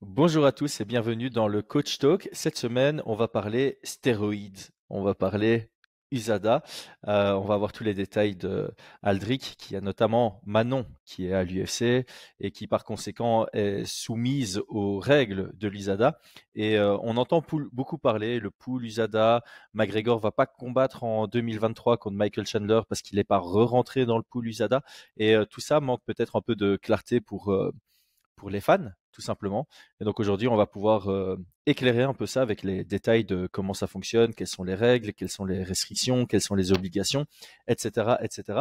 Bonjour à tous et bienvenue dans le Coach Talk. Cette semaine, on va parler stéroïdes, on va parler USADA, on va voir tous les détails de Aldric, qui a notamment Manon qui est à l'UFC et qui par conséquent est soumise aux règles de l'USADA. Et on entend beaucoup parler, le pool USADA, McGregor va pas combattre en 2023 contre Michael Chandler parce qu'il n'est pas re-rentré dans le pool USADA. Et tout ça manque peut-être un peu de clarté pour les fans, tout simplement. Et donc aujourd'hui, on va pouvoir éclairer un peu ça avec les détails de comment ça fonctionne, quelles sont les règles, quelles sont les restrictions, quelles sont les obligations, etc. etc.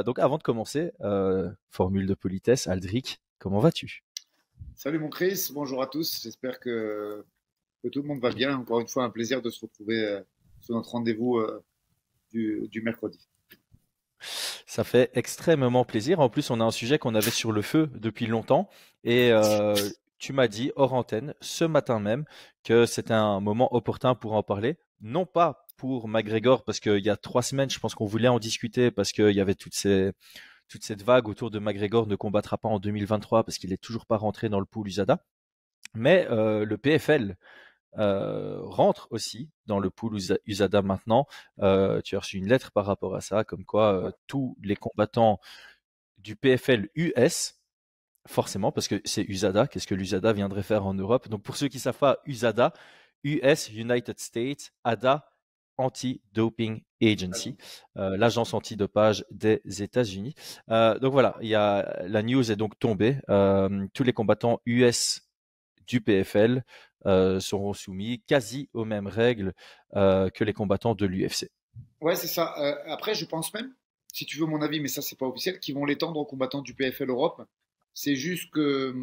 Donc avant de commencer, formule de politesse, Aldric, comment vas-tu? Salut mon Chris, bonjour à tous. J'espère que tout le monde va bien. Encore une fois, un plaisir de se retrouver sur notre rendez-vous du mercredi. Ça fait extrêmement plaisir. En plus, on a un sujet qu'on avait sur le feu depuis longtemps. Et tu m'as dit hors antenne ce matin même que c'était un moment opportun pour en parler. Non pas pour McGregor, parce qu'il y a 3 semaines, je pense qu'on voulait en discuter parce qu'il y avait toute cette vague autour de McGregor ne combattra pas en 2023 parce qu'il est toujours pas rentré dans le pool USADA. Mais le PFL rentre aussi dans le pool USADA maintenant. Tu as reçu une lettre par rapport à ça, comme quoi Ouais. tous les combattants du PFL US, forcément, parce que c'est USADA, qu'est-ce que l'USADA viendrait faire en Europe? Donc pour ceux qui ne savent pas, USADA, US, United States, ADA, Anti-Doping Agency, l'agence antidopage des États-Unis. Donc voilà, la news est donc tombée. Tous les combattants US du PFL seront soumis quasi aux mêmes règles que les combattants de l'UFC. Ouais, c'est ça. Après, je pense même, si tu veux mon avis, mais ça, c'est pas officiel, qu'ils vont l'étendre aux combattants du PFL Europe. C'est juste que,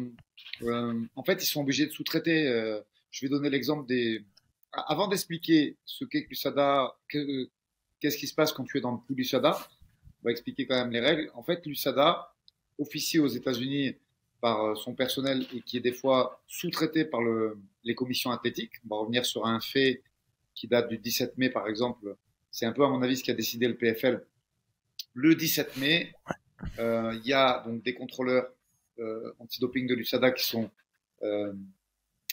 en fait, ils sont obligés de sous-traiter. Je vais donner l'exemple des. Avant d'expliquer ce qu'est l'USADA, qu'est-ce qui se passe quand tu es dans le pool USADA, on va expliquer quand même les règles. En fait, l'USADA officie aux États-Unis par son personnel et qui est des fois sous-traité par les commissions athlétiques. On va revenir sur un fait qui date du 17 mai, par exemple. C'est un peu, à mon avis, ce qui a décidé le PFL. Le 17 mai, il y a donc des contrôleurs antidoping de l'USADA qui sont euh,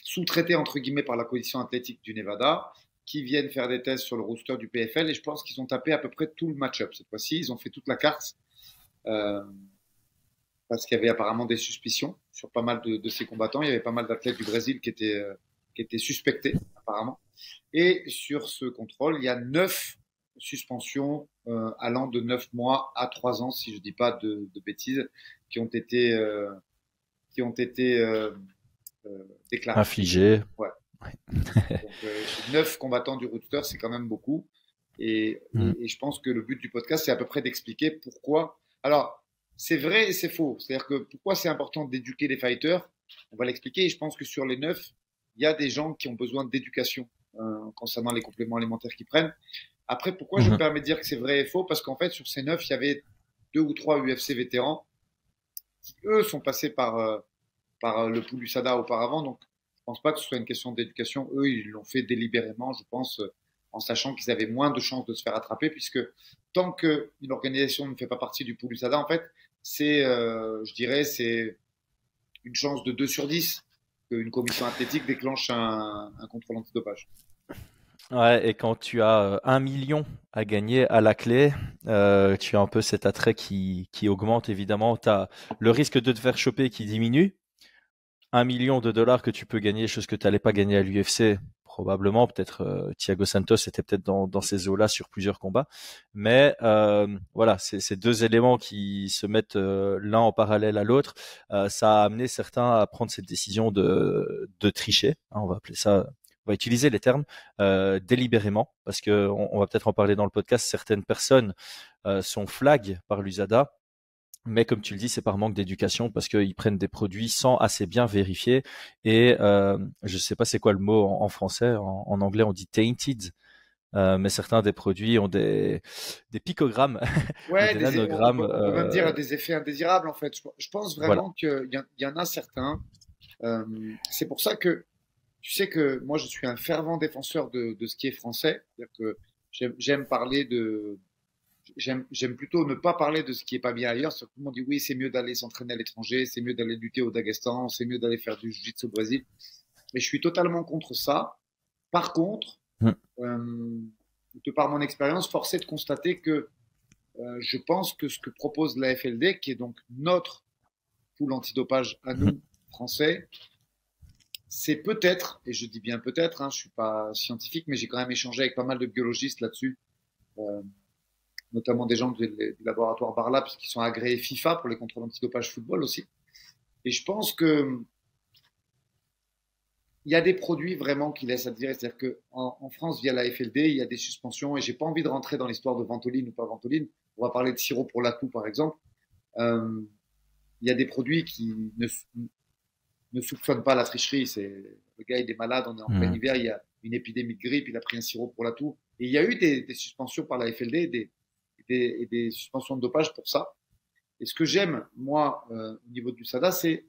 sous-traités, entre guillemets, par la commission athlétique du Nevada, qui viennent faire des tests sur le roster du PFL. Et je pense qu'ils ont tapé à peu près tout le match-up cette fois-ci. Ils ont fait toute la carte. Euh, parce qu'il y avait apparemment des suspicions sur pas mal de ces combattants. Il y avait pas mal d'athlètes du Brésil qui étaient suspectés, apparemment. Et sur ce contrôle, il y a 9 suspensions allant de 9 mois à 3 ans, si je ne dis pas de bêtises, qui ont été, euh, qui ont été déclarées. Infligé. Ouais. Ouais. Donc 9 combattants du Roadster, c'est quand même beaucoup. Mm. Et je pense que le but du podcast, c'est à peu près d'expliquer pourquoi. Alors, c'est vrai et c'est faux. C'est-à-dire que pourquoi c'est important d'éduquer les fighters, on va l'expliquer. Et je pense que sur les 9, il y a des gens qui ont besoin d'éducation concernant les compléments alimentaires qu'ils prennent. Après, pourquoi je me Mhm. permets de dire que c'est vrai et faux? Parce qu'en fait, sur ces 9, il y avait 2 ou 3 UFC vétérans qui, eux, sont passés par le pool USADA auparavant. Donc, je pense pas que ce soit une question d'éducation. Eux, ils l'ont fait délibérément, je pense, en sachant qu'ils avaient moins de chances de se faire attraper, puisque tant qu'une organisation ne fait pas partie du pool USADA, en fait, je dirais, c'est une chance de 2 sur 10 qu'une commission athlétique déclenche un contrôle antidopage. Ouais, et quand tu as 1 million à gagner à la clé, tu as un peu cet attrait qui augmente évidemment. Tu as le risque de te faire choper qui diminue. 1 million de dollars que tu peux gagner, chose que tu n'allais pas gagner à l'UFC, probablement. Peut-être Thiago Santos était peut-être dans ces eaux-là sur plusieurs combats. Mais voilà, c'est ces deux éléments qui se mettent l'un en parallèle à l'autre. Ça a amené certains à prendre cette décision de tricher, hein, on va appeler ça. On va utiliser les termes délibérément, parce que on va peut-être en parler dans le podcast. Certaines personnes sont flag par l'USADA, mais comme tu le dis, c'est par manque d'éducation parce qu'ils prennent des produits sans assez bien vérifier. Et je sais pas c'est quoi le mot en français. En anglais, on dit tainted. Mais certains des produits ont des picogrammes ou Ouais, des nanogrammes. on peut même dire des effets indésirables, en fait. Je pense Voilà. vraiment qu'il y en a certains. C'est pour ça que tu sais que moi, je suis un fervent défenseur de ce qui est français. C'est-à-dire que j'aime parler j'aime plutôt ne pas parler de ce qui est pas bien ailleurs. Tout le monde dit oui, c'est mieux d'aller s'entraîner à l'étranger, c'est mieux d'aller lutter au Daghestan, c'est mieux d'aller faire du jiu-jitsu au Brésil. Mais je suis totalement contre ça. Par contre, Mm. de par mon expérience, force est de constater que je pense que ce que propose la FLD, qui est donc notre pool antidopage à Mm. nous, Français, c'est peut-être, et je dis bien peut-être, je suis pas scientifique, mais j'ai quand même échangé avec pas mal de biologistes là-dessus, euh, notamment des gens du laboratoire Barlab qui sont agréés FIFA pour les contrôles antidopage football aussi. Et je pense que il y a des produits vraiment qui laissent à dire. C'est-à-dire qu'en France, via la FLD, il y a des suspensions et j'ai pas envie de rentrer dans l'histoire de Ventoline ou pas Ventoline. On va parler de sirop pour la toux, par exemple. Euh, il y a des produits qui ne soupçonnent pas la tricherie. C'est le gars, il est malade, on est en plein hiver, il y a une épidémie de grippe, il a pris un sirop pour la toux. Et il y a eu des suspensions par la FLD et des suspensions de dopage pour ça. Et ce que j'aime, moi, au niveau du SADA, c'est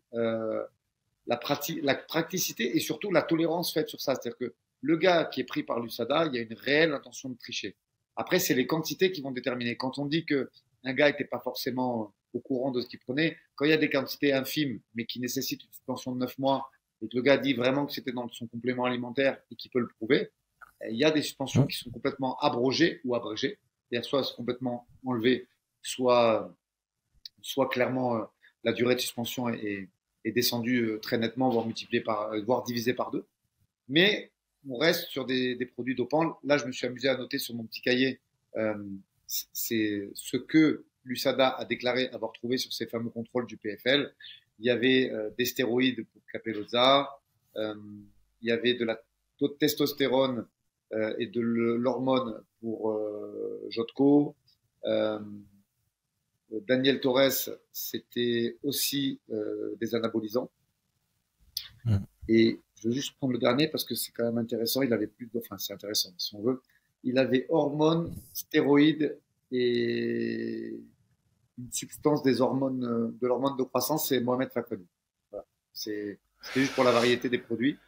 la praticité et surtout la tolérance faite sur ça. C'est-à-dire que le gars qui est pris par l'USADA, il y a une réelle intention de tricher. Après, c'est les quantités qui vont déterminer. Quand on dit que un gars n'était pas forcément au courant de ce qu'il prenait, quand il y a des quantités infimes, mais qui nécessitent une suspension de 9 mois, et que le gars dit vraiment que c'était dans son complément alimentaire et qu'il peut le prouver, il y a des suspensions qui sont complètement abrogées ou abrégées, c'est-à-dire soit complètement enlevées, soit clairement la durée de suspension est descendue très nettement, voire multipliée voire divisée par deux. Mais on reste sur des produits dopants. Là, je me suis amusé à noter sur mon petit cahier, c'est ce que l'USADA a déclaré avoir trouvé sur ces fameux contrôles du PFL. Il y avait des stéroïdes pour Capelozza, il y avait de la testostérone et de l'hormone pour Jotko. Daniel Torres, c'était aussi des anabolisants. Mm. Et je veux juste prendre le dernier parce que c'est quand même intéressant. Il avait plus de, enfin, c'est intéressant si on veut. Il avait hormones, stéroïdes et une substance des hormones, de l'hormone de croissance, c'est Mohamed Fakhoni. Voilà. C'est juste pour la variété des produits.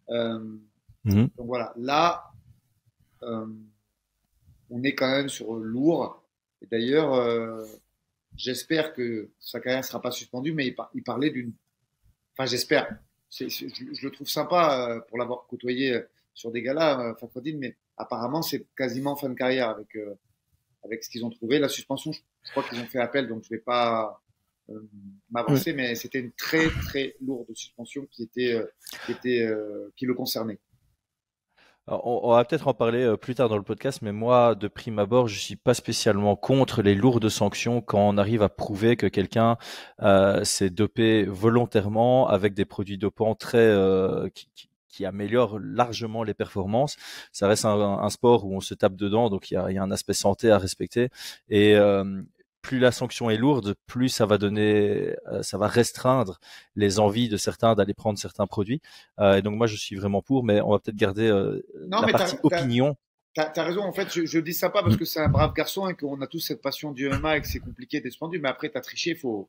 Donc voilà. Là, on est quand même sur lourd. Et d'ailleurs, j'espère que sa carrière ne sera pas suspendue, mais il parlait d'une. Enfin, j'espère. Je le trouve sympa pour l'avoir côtoyé sur des galas, Fakhreddine, mais apparemment, c'est quasiment fin de carrière avec ce qu'ils ont trouvé. La suspension, je crois qu'ils ont fait appel, donc je ne vais pas m'avancer, mais c'était une très, très lourde suspension qui le concernait. Alors, on va peut-être en parler plus tard dans le podcast, mais moi, de prime abord, je suis pas spécialement contre les lourdes sanctions quand on arrive à prouver que quelqu'un s'est dopé volontairement avec des produits dopants qui améliorent largement les performances. Ça reste un sport où on se tape dedans, donc il y a un aspect santé à respecter. Et plus la sanction est lourde, plus ça va restreindre les envies de certains d'aller prendre certains produits. Et donc moi, je suis vraiment pour, mais on va peut-être garder la partie opinion. T'as raison. En fait, je dis ça pas parce que c'est un brave garçon et qu'on a tous cette passion du MMA et que c'est compliqué d'être suspendu. Mais après, t'as triché, il faut.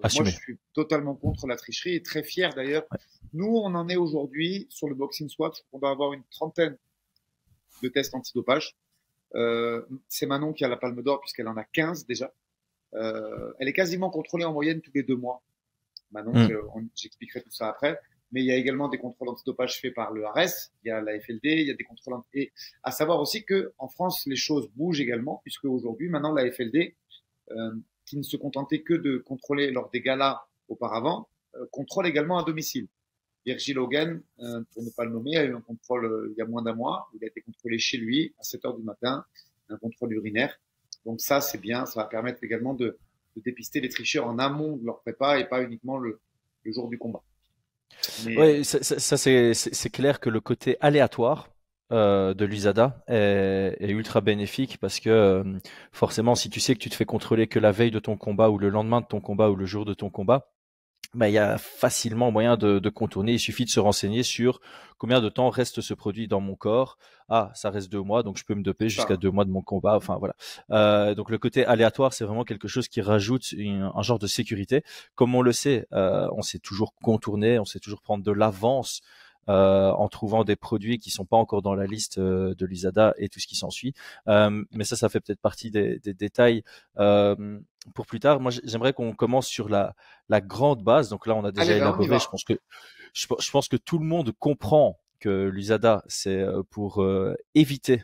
Assumer. Moi, je suis totalement contre la tricherie et très fier d'ailleurs. Ouais. Nous, on en est aujourd'hui sur le Boxing Swap. On doit avoir une trentaine de tests antidopage. C'est Manon qui a la palme d'or puisqu'elle en a 15 déjà. Elle est quasiment contrôlée en moyenne tous les 2 mois. Manon, j'expliquerai tout ça après. Mais il y a également des contrôles antidopage faits par le ARES, il y a la FLD, il y a des contrôles et à savoir aussi que en France les choses bougent également puisque aujourd'hui maintenant la FLD qui ne se contentait que de contrôler lors des galas auparavant contrôle également à domicile. Virgil Hogan, pour ne pas le nommer, a eu un contrôle il y a moins d'un mois. Il a été contrôlé chez lui à 7 heures du matin, un contrôle urinaire. Donc ça, c'est bien. Ça va permettre également de dépister les tricheurs en amont de leur prépa et pas uniquement le jour du combat. Oui, ça c'est clair que le côté aléatoire de l'USADA est ultra bénéfique parce que forcément, si tu sais que tu te fais contrôler que la veille de ton combat ou le lendemain de ton combat ou le jour de ton combat, il y a facilement moyen de contourner. Il suffit de se renseigner sur combien de temps reste ce produit dans mon corps. Ah, ça reste 2 mois, donc je peux me doper jusqu'à 2 mois de mon combat. Enfin voilà. Donc le côté aléatoire, c'est vraiment quelque chose qui rajoute un genre de sécurité. Comme on le sait, on sait toujours contourner, on sait toujours prendre de l'avance en trouvant des produits qui sont pas encore dans la liste de l'USADA et tout ce qui s'ensuit. Mais ça fait peut-être partie des détails pour plus tard. Moi, j'aimerais qu'on commence sur la grande base. Donc là, on a Allez, déjà ben, on y élaboré. va. Je pense que tout le monde comprend que l'USADA, c'est pour éviter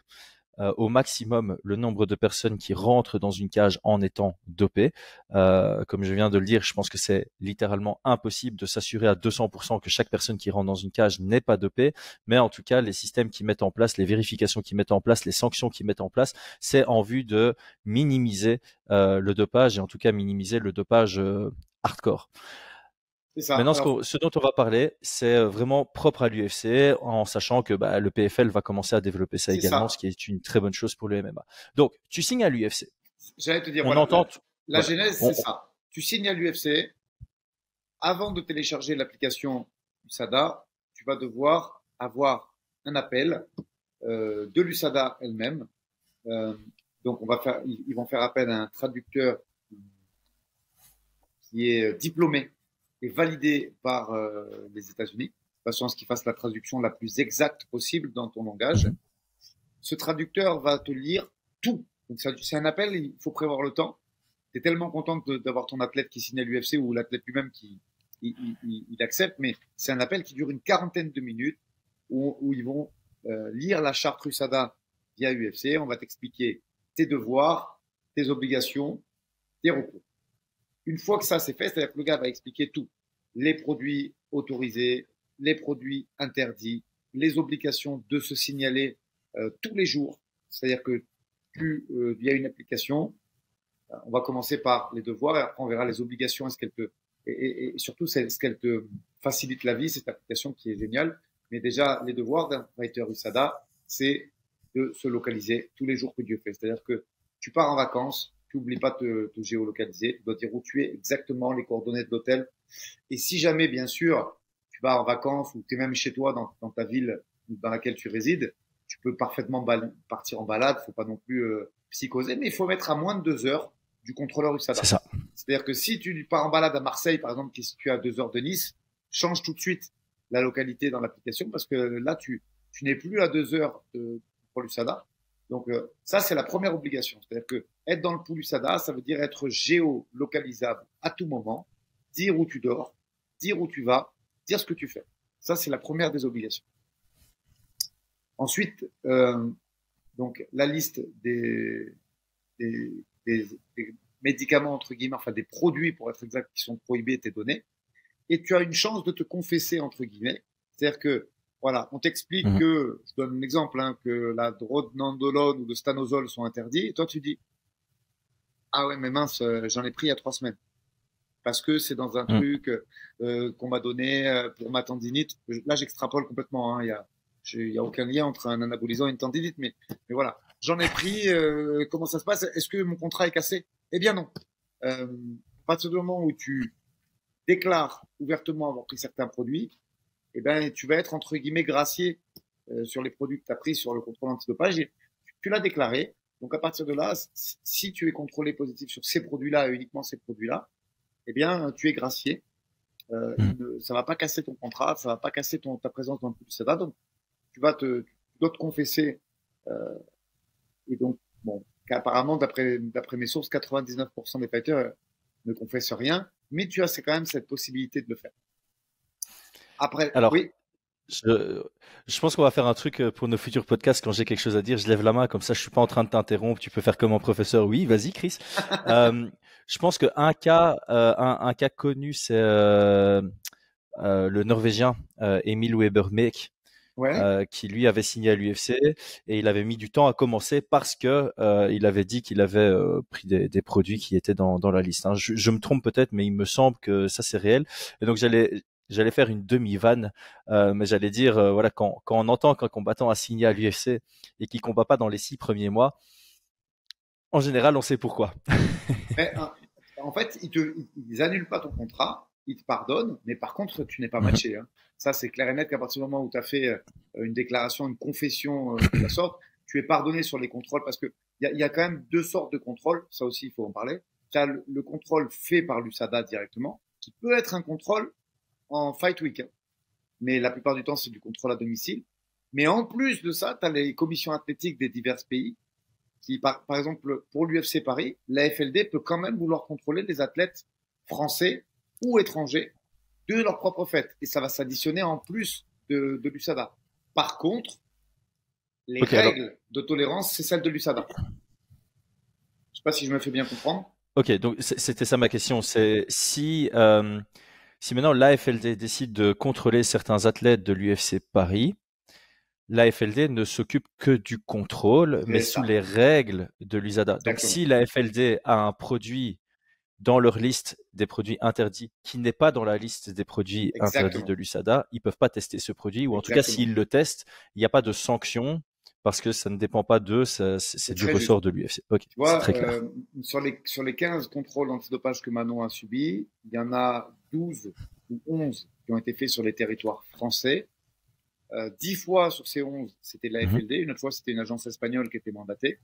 au maximum le nombre de personnes qui rentrent dans une cage en étant dopées. Comme je viens de le dire, je pense que c'est littéralement impossible de s'assurer à 200% que chaque personne qui rentre dans une cage n'est pas dopée, mais en tout cas, les systèmes qu'ils mettent en place, les vérifications qu'ils mettent en place, les sanctions qu'ils mettent en place, c'est en vue de minimiser le dopage et en tout cas minimiser le dopage hardcore. C'est ça. Maintenant, Alors, ce dont on va parler, c'est vraiment propre à l'UFC, en sachant que le PFL va commencer à développer ça c'est également, ça. ce qui est une très bonne chose pour le MMA. Donc, tu signes à l'UFC. J'allais te dire, On voilà, entend, la voilà, genèse, c'est ça. Tu signes à l'UFC. Avant de télécharger l'application USADA, tu vas devoir avoir un appel de l'USADA elle-même. Euh, donc, ils vont faire appel à un traducteur qui est diplômé et validé par les États-Unis, de façon à ce qu'il fasse la traduction la plus exacte possible dans ton langage. Ce traducteur va te lire tout. Donc, c'est un appel, il faut prévoir le temps. Tu es tellement content d'avoir ton athlète qui signe à l'UFC ou l'athlète lui-même qui il accepte, mais c'est un appel qui dure une quarantaine de minutes où ils vont lire la charte USADA via UFC. On va t'expliquer tes devoirs, tes obligations, tes recours. Une fois que ça c'est fait, c'est-à-dire que le gars va expliquer tout. Les produits autorisés, les produits interdits, les obligations de se signaler tous les jours. C'est-à-dire que via une application, on va commencer par les devoirs et après on verra les obligations. Est-ce qu'elle te, et surtout, est-ce qu'elle te facilite la vie, cette application qui est géniale. Mais déjà, les devoirs d'un fighter USADA, c'est de se localiser tous les jours que Dieu fait. C'est-à-dire que tu pars en vacances, tu n'oublies pas de te géolocaliser, tu dois dire où tu es exactement, les coordonnées de l'hôtel. Et si jamais, bien sûr, tu vas en vacances ou tu es même chez toi dans ta ville dans laquelle tu résides, tu peux parfaitement partir en balade, faut pas non plus psychoser, mais il faut mettre à moins de 2 heures du contrôleur c'est USADA. ça. C'est-à-dire que si tu pars en balade à Marseille, par exemple, qui est situé à 2 heures de Nice, change tout de suite la localité dans l'application parce que là, tu n'es plus à 2 heures de contrôle USADA. Donc ça, c'est la première obligation. C'est-à-dire que être dans le pool USADA, ça veut dire être géolocalisable à tout moment, dire où tu dors, dire où tu vas, dire ce que tu fais. Ça, c'est la première des obligations. Ensuite, donc la liste des, des médicaments, entre guillemets, enfin des produits, pour être exact, qui sont prohibés, t'es donné. Et tu as une chance de te confesser, entre guillemets. C'est-à-dire que, voilà, on t'explique Mhm. que, je donne un exemple, hein, que la dronandolone ou le stanozol sont interdits, et toi tu dis, ah ouais, mais mince, j'en ai pris il y a 3 semaines. Parce que c'est dans un Mhm. truc qu'on m'a donné pour ma tendinite. Là, j'extrapole complètement, hein, il y a aucun lien entre un anabolisant et une tendinite, mais voilà. J'en ai pris, comment ça se passe? Est-ce que mon contrat est cassé? Eh bien non. À partir du moment où tu déclares ouvertement avoir pris certains produits, eh ben, tu vas être entre guillemets gracié sur les produits que tu as pris sur le contrôle antidopage. Et tu l'as déclaré. Donc à partir de là, si tu es contrôlé positif sur ces produits-là et uniquement ces produits-là, eh bien tu es gracié. Mhm. Ça va pas casser ton contrat, ça va pas casser ta présence dans le public. Donc tu dois te confesser. Et donc bon, apparemment d'après mes sources, 99% des fighters ne confessent rien, mais tu as quand même cette possibilité de le faire. Après, Alors, oui, je, je pense qu'on va faire un truc pour nos futurs podcasts. Quand j'ai quelque chose à dire, je lève la main, comme ça je suis pas en train de t'interrompre. Tu peux faire comme un professeur. Oui, vas-y, Chris. Euh, je pense qu'un cas, un cas connu, c'est le Norvégien Emil Weber-Meek. ouais, Qui lui avait signé à l'UFC et il avait mis du temps à commencer parce que il avait dit qu'il avait pris des produits qui étaient dans la liste. Hein. Je me trompe peut-être, mais il me semble que ça c'est réel. Et donc j'allais faire une demi-vanne, mais j'allais dire voilà quand on entend qu'un combattant a signé à l'UFC et qu'il combat pas dans les 6 premiers mois, en général on sait pourquoi. mais en fait, ils annulent pas ton contrat, ils te pardonnent, mais par contre, tu n'es pas Mhm. matché. Hein. Ça, c'est clair et net qu'à partir du moment où tu as fait une déclaration, une confession de la sorte, tu es pardonné sur les contrôles parce que il y a quand même 2 sortes de contrôles. Ça aussi, il faut en parler. Tu as le contrôle fait par l'USADA directement, qui peut être un contrôle en fight week. Hein. mais la plupart du temps, c'est du contrôle à domicile. Mais en plus de ça, tu as les commissions athlétiques des divers pays qui, par exemple, pour l'UFC Paris, la FLD peut quand même vouloir contrôler les athlètes français ou étrangers de leur propre fait. Et ça va s'additionner en plus de l'USADA. Par contre, les règles de tolérance, c'est celle de l'USADA. Je ne sais pas si je me fais bien comprendre. Ok, donc c'était ça ma question. C'est si maintenant l'AFLD décide de contrôler certains athlètes de l'UFC Paris, l'AFLD ne s'occupe que du contrôle, mais sous les règles de l'USADA. Donc si l'AFLD a un produit dans leur liste des produits interdits qui n'est pas dans la liste des produits interdits de l'USADA, ils ne peuvent pas tester ce produit, ou en tout cas s'ils le testent, il n'y a pas de sanction parce que ça ne dépend pas d'eux, c'est du ressort de l'UFC. Ok, tu vois, c'est très clair. Sur les 15 contrôles antidopage que Manon a subis, il y en a 12 ou 11 qui ont été faits sur les territoires français. 10 fois sur ces 11, c'était la FLD, une autre fois, c'était une agence espagnole qui était mandatée.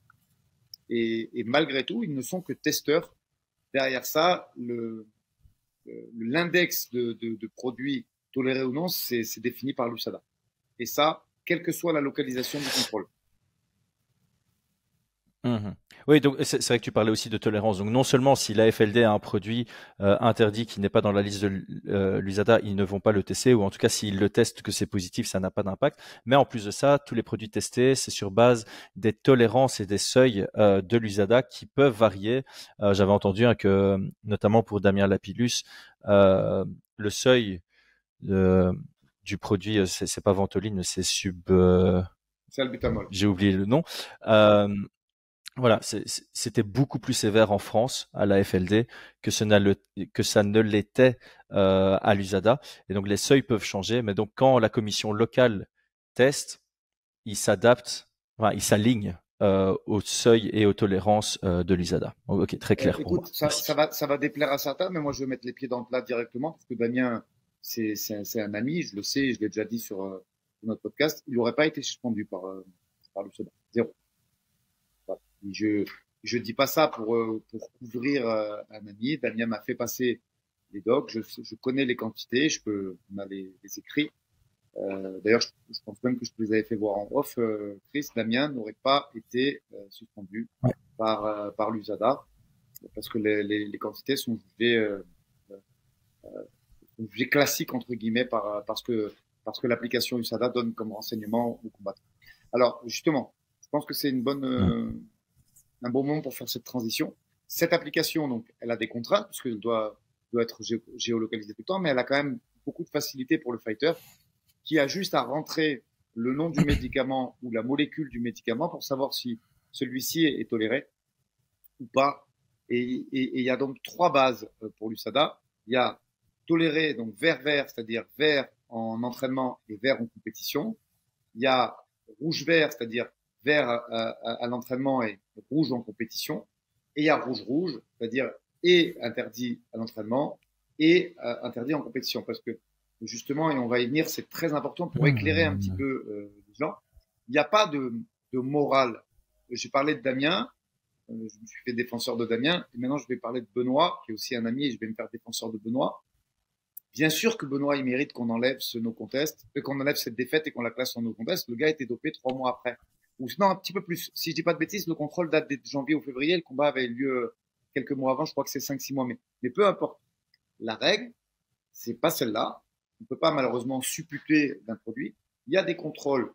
Et malgré tout, ils ne sont que testeurs. Derrière ça, l'index de produits tolérés ou non, c'est défini par l'USADA. Et ça, quelle que soit la localisation du contrôle. Oui, donc c'est vrai que tu parlais aussi de tolérance. Donc non seulement si la FLD a un produit interdit qui n'est pas dans la liste de l'USADA, ils ne vont pas le tester, ou en tout cas s'ils le testent que c'est positif, ça n'a pas d'impact. Mais en plus de ça, tous les produits testés, c'est sur base des tolérances et des seuils de l'USADA qui peuvent varier. J'avais entendu que, notamment pour Damien Lapillus, le seuil du produit, c'est pas Ventoline, c'est Salbutamol. J'ai oublié le nom. Voilà, c'était beaucoup plus sévère en France à la FLD que ça ne l'était à l'USADA. Et donc les seuils peuvent changer, mais donc quand la commission locale teste, ils s'adaptent, enfin, ils s'alignent aux seuils et aux tolérances de l'USADA. Ok, très clair pour moi. Ça va déplaire à certains, mais moi je vais mettre les pieds dans le plat directement parce que Damien, c'est un ami, je le sais, je l'ai déjà dit sur notre podcast, il n'aurait pas été suspendu par l'USADA. Zéro. Je dis pas ça pour couvrir un ami. Damien m'a fait passer les docs. Je connais les quantités. On a les écrits. D'ailleurs, je pense même que je te les avais fait voir en off. Chris, Damien n'aurait pas été suspendu par l'USADA parce que les quantités sont jugées classiques entre guillemets parce que l'application USADA donne comme renseignement aux combattants. Alors justement, je pense que c'est un bon moment pour faire cette transition. Cette application, donc, elle a des contraintes puisqu'elle doit être géolocalisée tout le temps, mais elle a quand même beaucoup de facilité pour le fighter qui a juste à rentrer le nom du médicament ou la molécule du médicament pour savoir si celui-ci est toléré ou pas. Et il y a donc 3 bases pour l'USADA. Il y a toléré, donc vert-vert, c'est-à-dire vert en entraînement et vert en compétition. Il y a rouge-vert, c'est-à-dire vert à l'entraînement et rouge en compétition. Et il y a rouge-rouge, c'est-à-dire et interdit à l'entraînement et interdit en compétition. Parce que justement, et on va y venir, c'est très important pour éclairer un petit peu les gens. Il n'y a pas de morale. J'ai parlé de Damien, je me suis fait défenseur de Damien, et maintenant je vais parler de Benoît, qui est aussi un ami, et je vais me faire défenseur de Benoît. Bien sûr que Benoît, il mérite qu'on enlève ce no contest, qu'on enlève cette défaite et qu'on la classe en no contest. Le gars a été dopé 3 mois après. Ou non, un petit peu plus. Si je dis pas de bêtises, le contrôle date de janvier ou février. Le combat avait eu lieu quelques mois avant. Je crois que c'est 5-6 mois. Mais peu importe. La règle, c'est pas celle-là. On peut pas malheureusement supputer d'un produit. Il y a des contrôles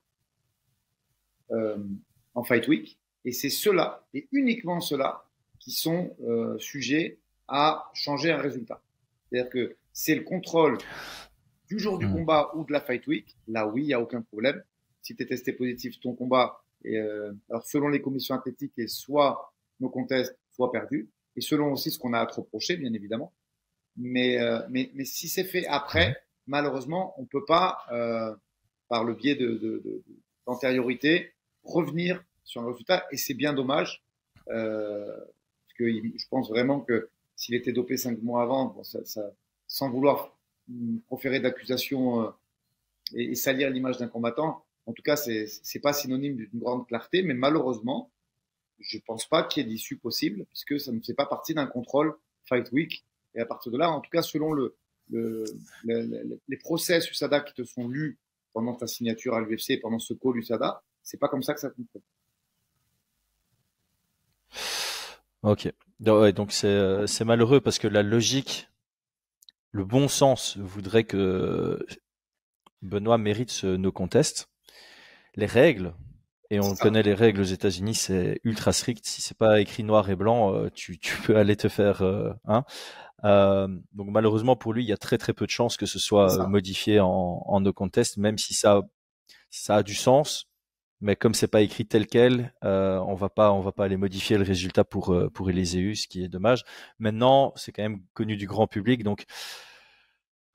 en Fight Week. Et c'est ceux-là, et uniquement ceux-là, qui sont sujets à changer un résultat. C'est-à-dire que c'est le contrôle du jour du combat ou de la Fight Week. Là, oui, il n'y a aucun problème. Si tu es testé positif, ton combat, alors selon les commissions athlétiques, est soit no contest, soit perdu. Et selon aussi ce qu'on a à te reprocher, bien évidemment. Mais si c'est fait après, malheureusement, on ne peut pas, par le biais d'antériorité, revenir sur un résultat. Et c'est bien dommage. Parce que je pense vraiment que s'il était dopé 5 mois avant, bon, sans vouloir proférer d'accusations et salir l'image d'un combattant, en tout cas, c'est pas synonyme d'une grande clarté, mais malheureusement, je pense pas qu'il y ait d'issue possible, puisque ça ne fait pas partie d'un contrôle Fight Week. Et à partir de là, en tout cas, selon le, les process USADA qui te sont lus pendant ta signature à l'UFC, pendant ce call USADA, c'est pas comme ça que ça fonctionne. Ok. Ouais, donc c'est malheureux parce que la logique, le bon sens voudrait que Benoît mérite ce no contest. Les règles, et C'est on ça. connaît les règles aux États-Unis, c'est ultra strict. Si c'est pas écrit noir et blanc, tu peux aller te faire hein. Donc malheureusement pour lui, il y a très très peu de chances que ce C'est soit ça. modifié en no contest, même si ça a du sens. Mais comme c'est pas écrit tel quel, on va pas aller modifier le résultat pour Élyséus, ce qui est dommage. Maintenant, c'est quand même connu du grand public, donc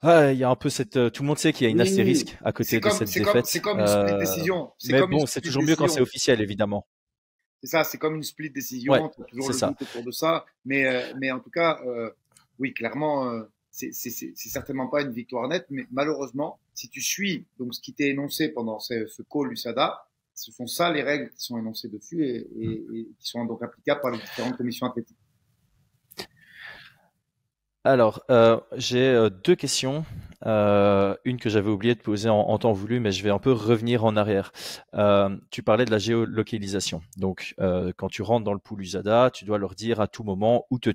il y a un peu tout le monde sait qu'il y a une Oui, astérisque à côté de cette c'est défaite. comme une split décision. C'est Mais comme une bon, c'est split toujours mieux quand c'est décision. officiel, évidemment. C'est ça, c'est comme une split Ouais, décision. Tu as toujours c'est le ça. doute autour de ça. Mais en tout cas, oui, clairement, c'est certainement pas une victoire nette. Mais malheureusement, si tu suis donc ce qui t'est énoncé pendant ce call USADA, ce sont ça les règles qui sont énoncées dessus et qui sont donc applicables par les différentes commissions athlétiques. Alors, j'ai deux questions. Une que j'avais oublié de poser en temps voulu, mais je vais un peu revenir en arrière. Tu parlais de la géolocalisation. Donc, quand tu rentres dans le pool USADA, tu dois leur dire à tout moment où tu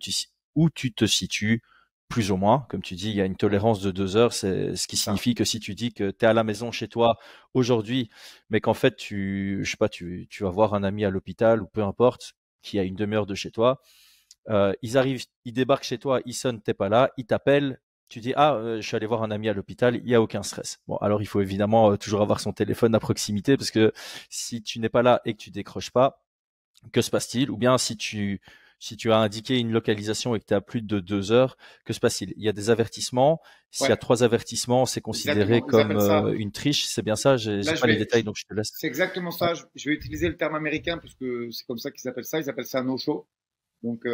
te situes, plus ou moins. Comme tu dis, il y a une tolérance de 2 heures. C'est ce qui C'est ça. signifie que si tu dis que tu es à la maison chez toi aujourd'hui, mais qu'en fait, je sais pas, tu vas voir un ami à l'hôpital ou peu importe, qui a une demi-heure de chez toi, ils arrivent, ils débarquent chez toi, ils sonnent, t'es pas là, ils t'appellent, tu dis ah je suis allé voir un ami à l'hôpital, il y a aucun stress. Bon alors il faut évidemment toujours avoir son téléphone à proximité parce que si tu n'es pas là et que tu décroches pas, que se passe-t-il? Ou bien si tu as indiqué une localisation et que tu es à plus de 2 heures, que se passe-t-il? Il y a des avertissements. S'il y a Ouais, 3 avertissements, c'est considéré exactement. Ils comme appellent ça. une triche. C'est bien ça? J'ai Là, pas les détails donc je te laisse. c'est exactement Ouais. ça. Je vais utiliser le terme américain parce que c'est comme ça qu'ils appellent ça. Ils appellent ça no show. Donc,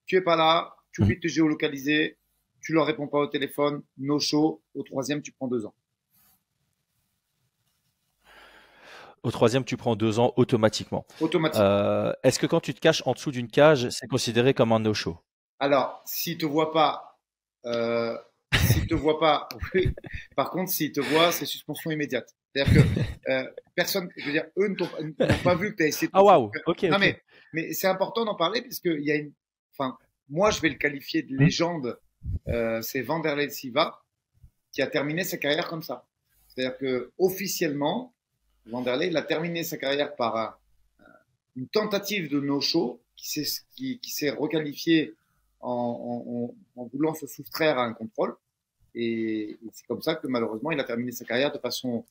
tu es pas là, tu Mhm. oublies de te géolocaliser, tu leur réponds pas au téléphone, no show. Au troisième, tu prends 2 ans. Au troisième, tu prends 2 ans automatiquement. Automatique. Est-ce que quand tu te caches en dessous d'une cage, c'est considéré comme un no-show? Alors, s'ils te voient pas, s'ils te voient pas, oui. Par contre, s'ils te voient, c'est suspension immédiate. C'est-à-dire que personne, je veux dire, eux n'ont pas vu que tu as essayé de Ah te waouh, soustraire. ok, Non, ok. mais c'est important d'en parler parce qu'il y a une, enfin, moi, je vais le qualifier de Hmm. légende. C'est Vanderlei Silva qui a terminé sa carrière comme ça. C'est-à-dire que officiellement, Vanderlei, il a terminé sa carrière par une tentative de no-show qui s'est requalifiée en voulant se soustraire à un contrôle. Et c'est comme ça que malheureusement, il a terminé sa carrière de façon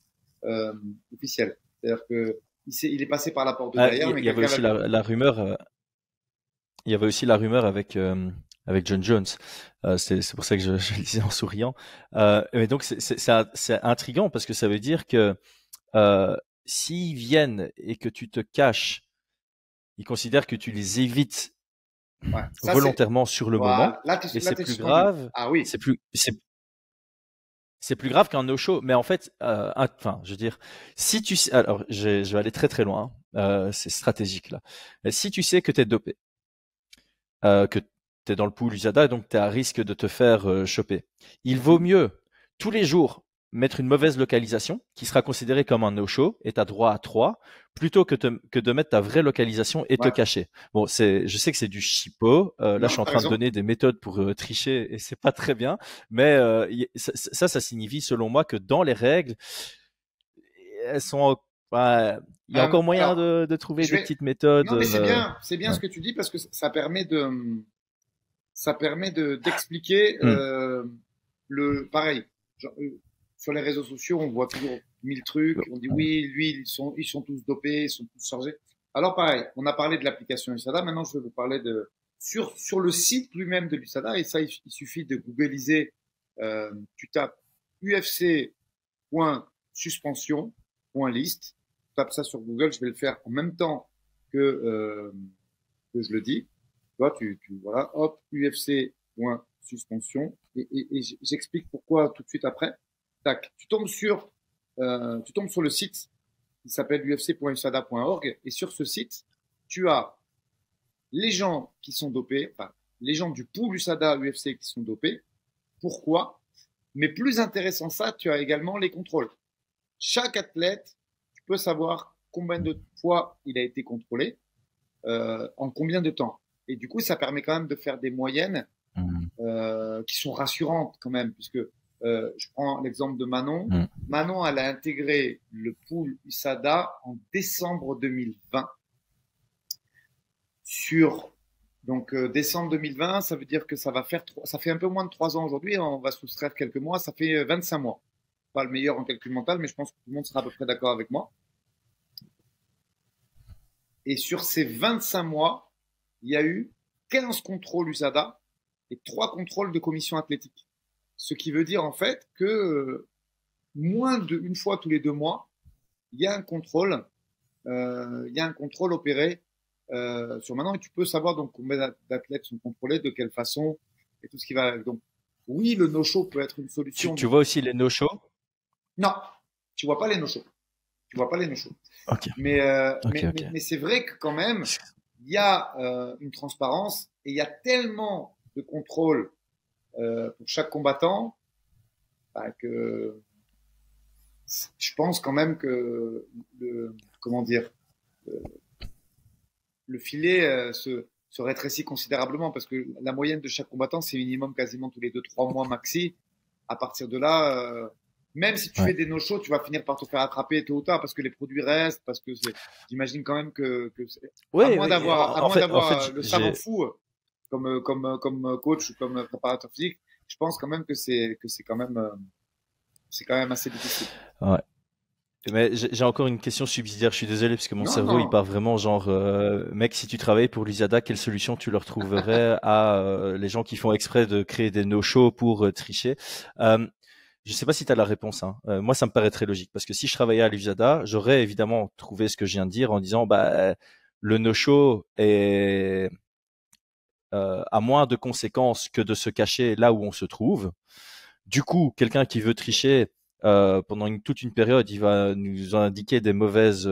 euh, officielle. C'est-à-dire que il est passé par la porte de Ah, derrière, mais il y avait quelqu'un l'a aussi vu. la rumeur. Il y avait aussi la rumeur avec John Jones. C'est pour ça que je le disais en souriant. Mais donc c'est intriguant parce que ça veut dire que s'ils viennent et que tu te caches, ils considèrent que tu les évites Ouais. Ça, c'est. volontairement sur le moment. Voilà. Et Là, c'est t'es plus suspendu. grave. Ah oui. C'est plus grave qu'un no-show. Mais en fait, enfin, je veux dire, si tu sais, alors je vais aller très très loin. C'est stratégique là. Mais si tu sais que tu es dopé, que tu es dans le pool USADA, donc tu es à risque de te faire choper. Il vaut Mhm. mieux tous les jours mettre une mauvaise localisation qui sera considérée comme un no-show et tu as droit à 3 plutôt que de mettre ta vraie localisation et te Ouais. cacher. Bon, je sais que c'est du chipo. Là, je Non, suis en t'as train de raison. donner des méthodes pour tricher et c'est pas très bien. Mais ça signifie selon moi que dans les règles, elles sont, ouais, il y a encore moyen Alors, de trouver je des vais. petites méthodes. Non, mais c'est bien Ouais. ce que tu dis parce que ça permet d'expliquer Hmm. pareil. Genre, sur les réseaux sociaux, on voit toujours 1000 trucs. On dit oui, lui, ils sont tous dopés, ils sont tous chargés. Alors pareil, on a parlé de l'application USADA. Maintenant, je vais vous parler sur le site lui-même de l'USADA. Et ça, il suffit de googliser. Tu tapes ufc.suspension.list. Tu tapes ça sur Google. Je vais le faire en même temps que je le dis. Toi, voilà, hop, UFC.suspension. Et j'explique pourquoi tout de suite après. Tac, tu tombes sur le site qui s'appelle ufc.usada.org. Et sur ce site, tu as les gens qui sont dopés, enfin, les gens du pool USADA UFC qui sont dopés, pourquoi. Mais plus intéressant ça, tu as également les contrôles. Chaque athlète, tu peux savoir combien de fois il a été contrôlé, en combien de temps. Et du coup, ça permet quand même de faire des moyennes qui sont rassurantes quand même, puisque je prends l'exemple de Manon. Manon, elle a intégré le pool USADA en décembre 2020. Donc décembre 2020, ça veut dire que ça fait un peu moins de 3 ans aujourd'hui, on va soustraire quelques mois, ça fait 25 mois. Pas le meilleur en calcul mental, mais je pense que tout le monde sera à peu près d'accord avec moi. Et sur ces 25 mois, il y a eu 15 contrôles USADA et 3 contrôles de commission athlétique. Ce qui veut dire en fait que moins d'une fois tous les 2 mois, il y a un contrôle opéré sur Manon, et tu peux savoir donc combien d'athlètes sont contrôlés, de quelle façon et tout ce qui va avec. Donc oui, le no-show peut être une solution. Tu vois aussi les no-shows? Non, tu vois pas les no-shows. Okay. Mais c'est vrai que quand même, il y a une transparence et il y a tellement de contrôles pour chaque combattant que je pense quand même que le filet se rétrécit considérablement, parce que la moyenne de chaque combattant, c'est minimum quasiment tous les 2-3 mois maxi. À partir de là, même si tu fais des no-shows, tu vas finir par te faire attraper tôt ou tard, parce que les produits restent, parce que j'imagine quand même que à moins d'avoir le savant fou comme coach ou comme préparateur physique, je pense quand même que c'est quand même assez difficile. Ouais. Mais j'ai encore une question subsidiaire, je suis désolé, parce que mon cerveau il part vraiment genre mec, si tu travaillais pour l'USADA, quelle solution tu leur trouverais à les gens qui font exprès de créer des no-shows pour tricher? Je sais pas si tu as la réponse, hein. Moi ça me paraît très logique, parce que si je travaillais à l'USADA, j'aurais évidemment trouvé ce que je viens de dire en disant le no-show est a moins de conséquences que de se cacher là où on se trouve. Du coup, quelqu'un qui veut tricher pendant toute une période, il va nous indiquer des mauvaises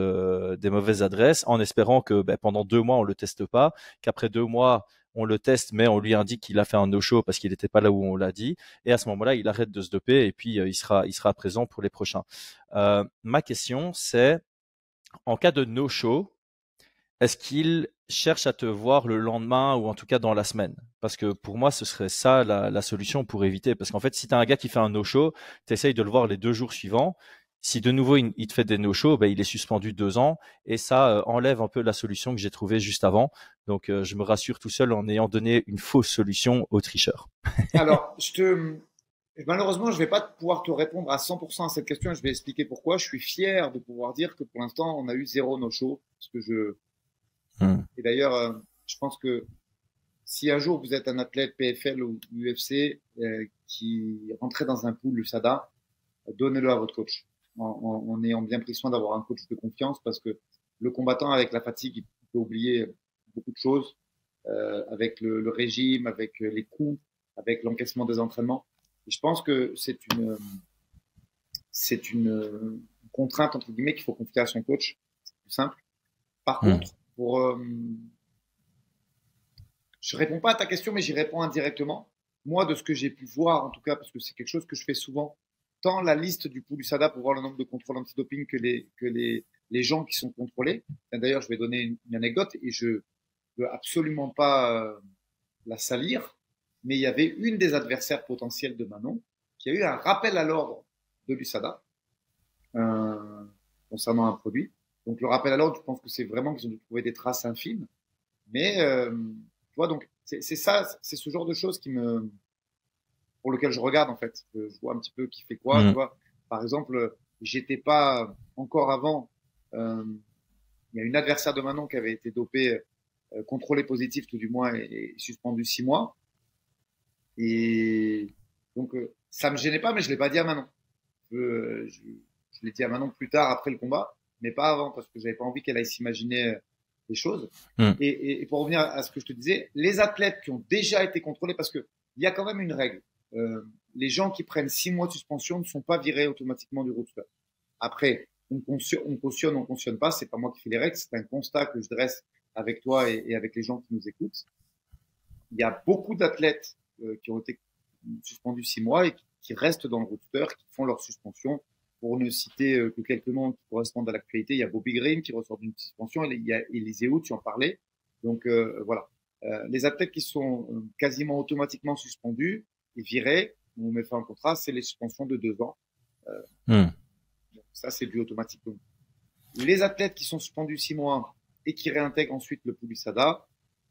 adresses, en espérant que pendant 2 mois on le teste pas, qu'après 2 mois on le teste, mais on lui indique qu'il a fait un no-show parce qu'il n'était pas là où on l'a dit, et à ce moment-là il arrête de se doper et puis il sera présent pour les prochains. Ma question c'est, en cas de no-show, est-ce qu'il cherche à te voir le lendemain ou en tout cas dans la semaine? Parce que pour moi, ce serait ça la solution pour éviter. Parce qu'en fait, si tu as un gars qui fait un no-show, tu essayes de le voir les 2 jours suivants. Si de nouveau il te fait des no-shows, il est suspendu 2 ans, et ça enlève un peu la solution que j'ai trouvée juste avant. Donc je me rassure tout seul en ayant donné une fausse solution aux tricheurs. Alors, malheureusement, je vais pas pouvoir te répondre à 100% à cette question, et je vais expliquer pourquoi. Je suis fier de pouvoir dire que pour l'instant, on a eu 0 no-show. Et d'ailleurs, je pense que si un jour vous êtes un athlète PFL ou UFC qui rentrait dans un pool USADA, donnez-le à votre coach, en ayant bien pris soin d'avoir un coach de confiance, parce que le combattant, avec la fatigue, il peut oublier beaucoup de choses, avec le régime, avec les coups, avec l'encaissement des entraînements. Et je pense que c'est une contrainte entre guillemets qu'il faut confier à son coach. C'est plus simple. Par contre, je réponds pas à ta question, mais j'y réponds indirectement. Moi, de ce que j'ai pu voir, en tout cas, parce que c'est quelque chose que je fais souvent, tant la liste du pool USADA pour voir le nombre de contrôles antidoping que les gens qui sont contrôlés. D'ailleurs, je vais donner une anecdote, et je veux absolument pas la salir, mais il y avait une des adversaires potentiels de Manon qui a eu un rappel à l'ordre de l'USADA concernant un produit. Donc le rappel à l'ordre, je pense que c'est vraiment qu'ils ont dû trouver des traces infimes. Mais tu vois, donc c'est ça, c'est ce genre de choses pour lequel je regarde en fait. Je vois un petit peu qui fait quoi. Tu vois, par exemple, j'étais pas encore avant. Il y a une adversaire de Manon qui avait été dopée, contrôlée positive tout du moins, et suspendue 6 mois. Et donc ça me gênait pas, mais je l'ai pas dit à Manon. Je l'ai dit à Manon plus tard, après le combat, mais pas avant, parce que j'avais pas envie qu'elle aille s'imaginer des choses. Et pour revenir à ce que je te disais, les athlètes qui ont déjà été contrôlés, parce que il y a quand même une règle. Les gens qui prennent 6 mois de suspension ne sont pas virés automatiquement du roster. Après, on cautionne pas, c'est pas moi qui fais les règles, c'est un constat que je dresse avec toi et avec les gens qui nous écoutent. Il y a beaucoup d'athlètes qui ont été suspendus 6 mois et qui restent dans le roster, qui font leur suspension. Pour ne citer que quelques noms qui correspondent à l'actualité, il y a Bobby Green qui ressort d'une suspension, et il y a Élisée Hood, tu en parlais. Donc voilà. Les athlètes qui sont quasiment automatiquement suspendus et virés, on met fin au contrat, c'est les suspensions de 2 ans. Ça, c'est dû automatiquement. Les athlètes qui sont suspendus 6 mois et qui réintègrent ensuite le pool USADA,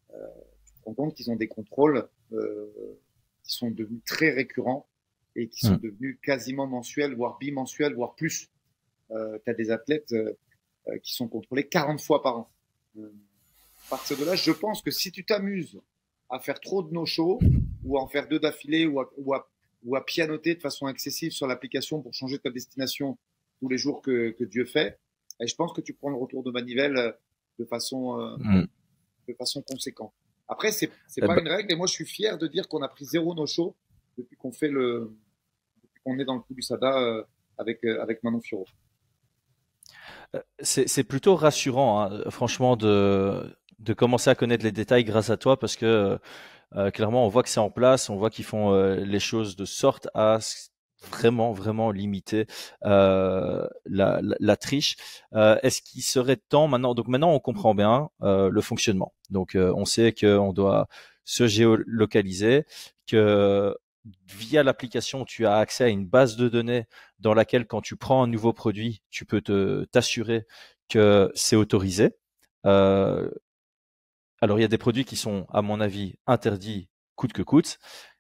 tu te rends compte qu'ils ont des contrôles qui sont devenus très récurrents et qui sont devenus quasiment mensuels, voire bimensuels, voire plus. Tu as des athlètes qui sont contrôlés 40 fois par an. À partir de là, je pense que si tu t'amuses à faire trop de no-show ou à en faire 2 d'affilée ou à pianoter de façon excessive sur l'application pour changer ta destination tous les jours que Dieu fait, et je pense que tu prends le retour de manivelle de façon conséquente. Après, c'est pas une règle, et moi je suis fier de dire qu'on a pris 0 no-show depuis qu'on est dans le coup du SADA avec Manon Fiorot. C'est plutôt rassurant, hein, franchement, de commencer à connaître les détails grâce à toi, parce que clairement, on voit que c'est en place, on voit qu'ils font les choses de sorte à vraiment limiter la triche. Est-ce qu'il serait temps maintenant? Donc maintenant, on comprend bien le fonctionnement. Donc on sait qu'on doit se géolocaliser, que via l'application, tu as accès à une base de données dans laquelle, quand tu prends un nouveau produit, tu peux t'assurer que c'est autorisé. Alors, il y a des produits qui sont, à mon avis, interdits coûte que coûte.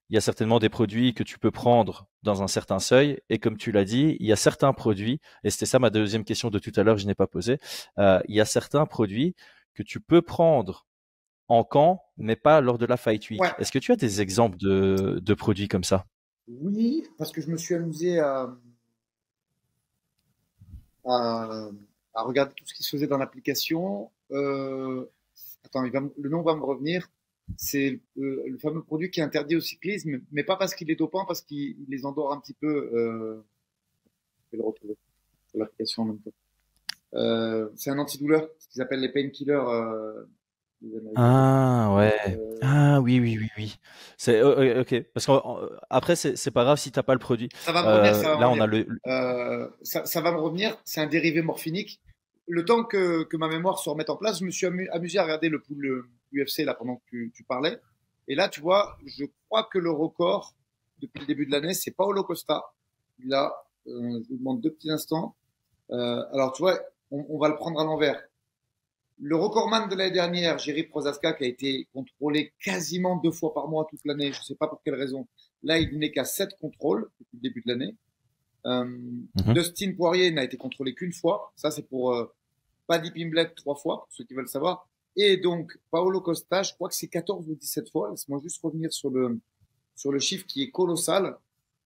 Il y a certainement des produits que tu peux prendre dans un certain seuil. Et comme tu l'as dit, il y a certains produits, et c'était ça ma deuxième question de tout à l'heure que je n'ai pas posée, il y a certains produits que tu peux prendre en camp, mais pas lors de la Fight Week. Ouais. Est-ce que tu as des exemples de produits comme ça? Oui, parce que je me suis amusé à regarder tout ce qui se faisait dans l'application. Attends, le nom va me revenir. C'est le fameux produit qui est interdit au cyclisme, mais pas parce qu'il est dopant, parce qu'il les endort un petit peu. Je vais le retrouver sur l'application en même temps. C'est un antidouleur, ce qu'ils appellent les painkillers. Ah ouais. Ah oui. C'est ok. Parce qu'après, c'est pas grave si t'as pas le produit. Ça va me revenir, ça va me Là, on revenir. a Ça va me revenir. C'est un dérivé morphinique. Le temps que ma mémoire se remette en place, je me suis amusé à regarder le pool UFC là pendant que tu parlais. Et là, tu vois, je crois que le record depuis le début de l'année, c'est Paolo Costa. Là, je vous demande 2 petits instants. Alors, tu vois, on va le prendre à l'envers. Le recordman de l'année dernière, Jiří Procházka, qui a été contrôlé quasiment 2 fois par mois toute l'année, je ne sais pas pour quelle raison. Là, il n'est qu'à 7 contrôles depuis le début de l'année. Dustin Poirier n'a été contrôlé qu'une fois. Ça, c'est pour Paddy Pimblett 3 fois, pour ceux qui veulent savoir. Et donc, Paolo Costa, je crois que c'est 14 ou 17 fois. Laisse-moi juste revenir sur le chiffre qui est colossal.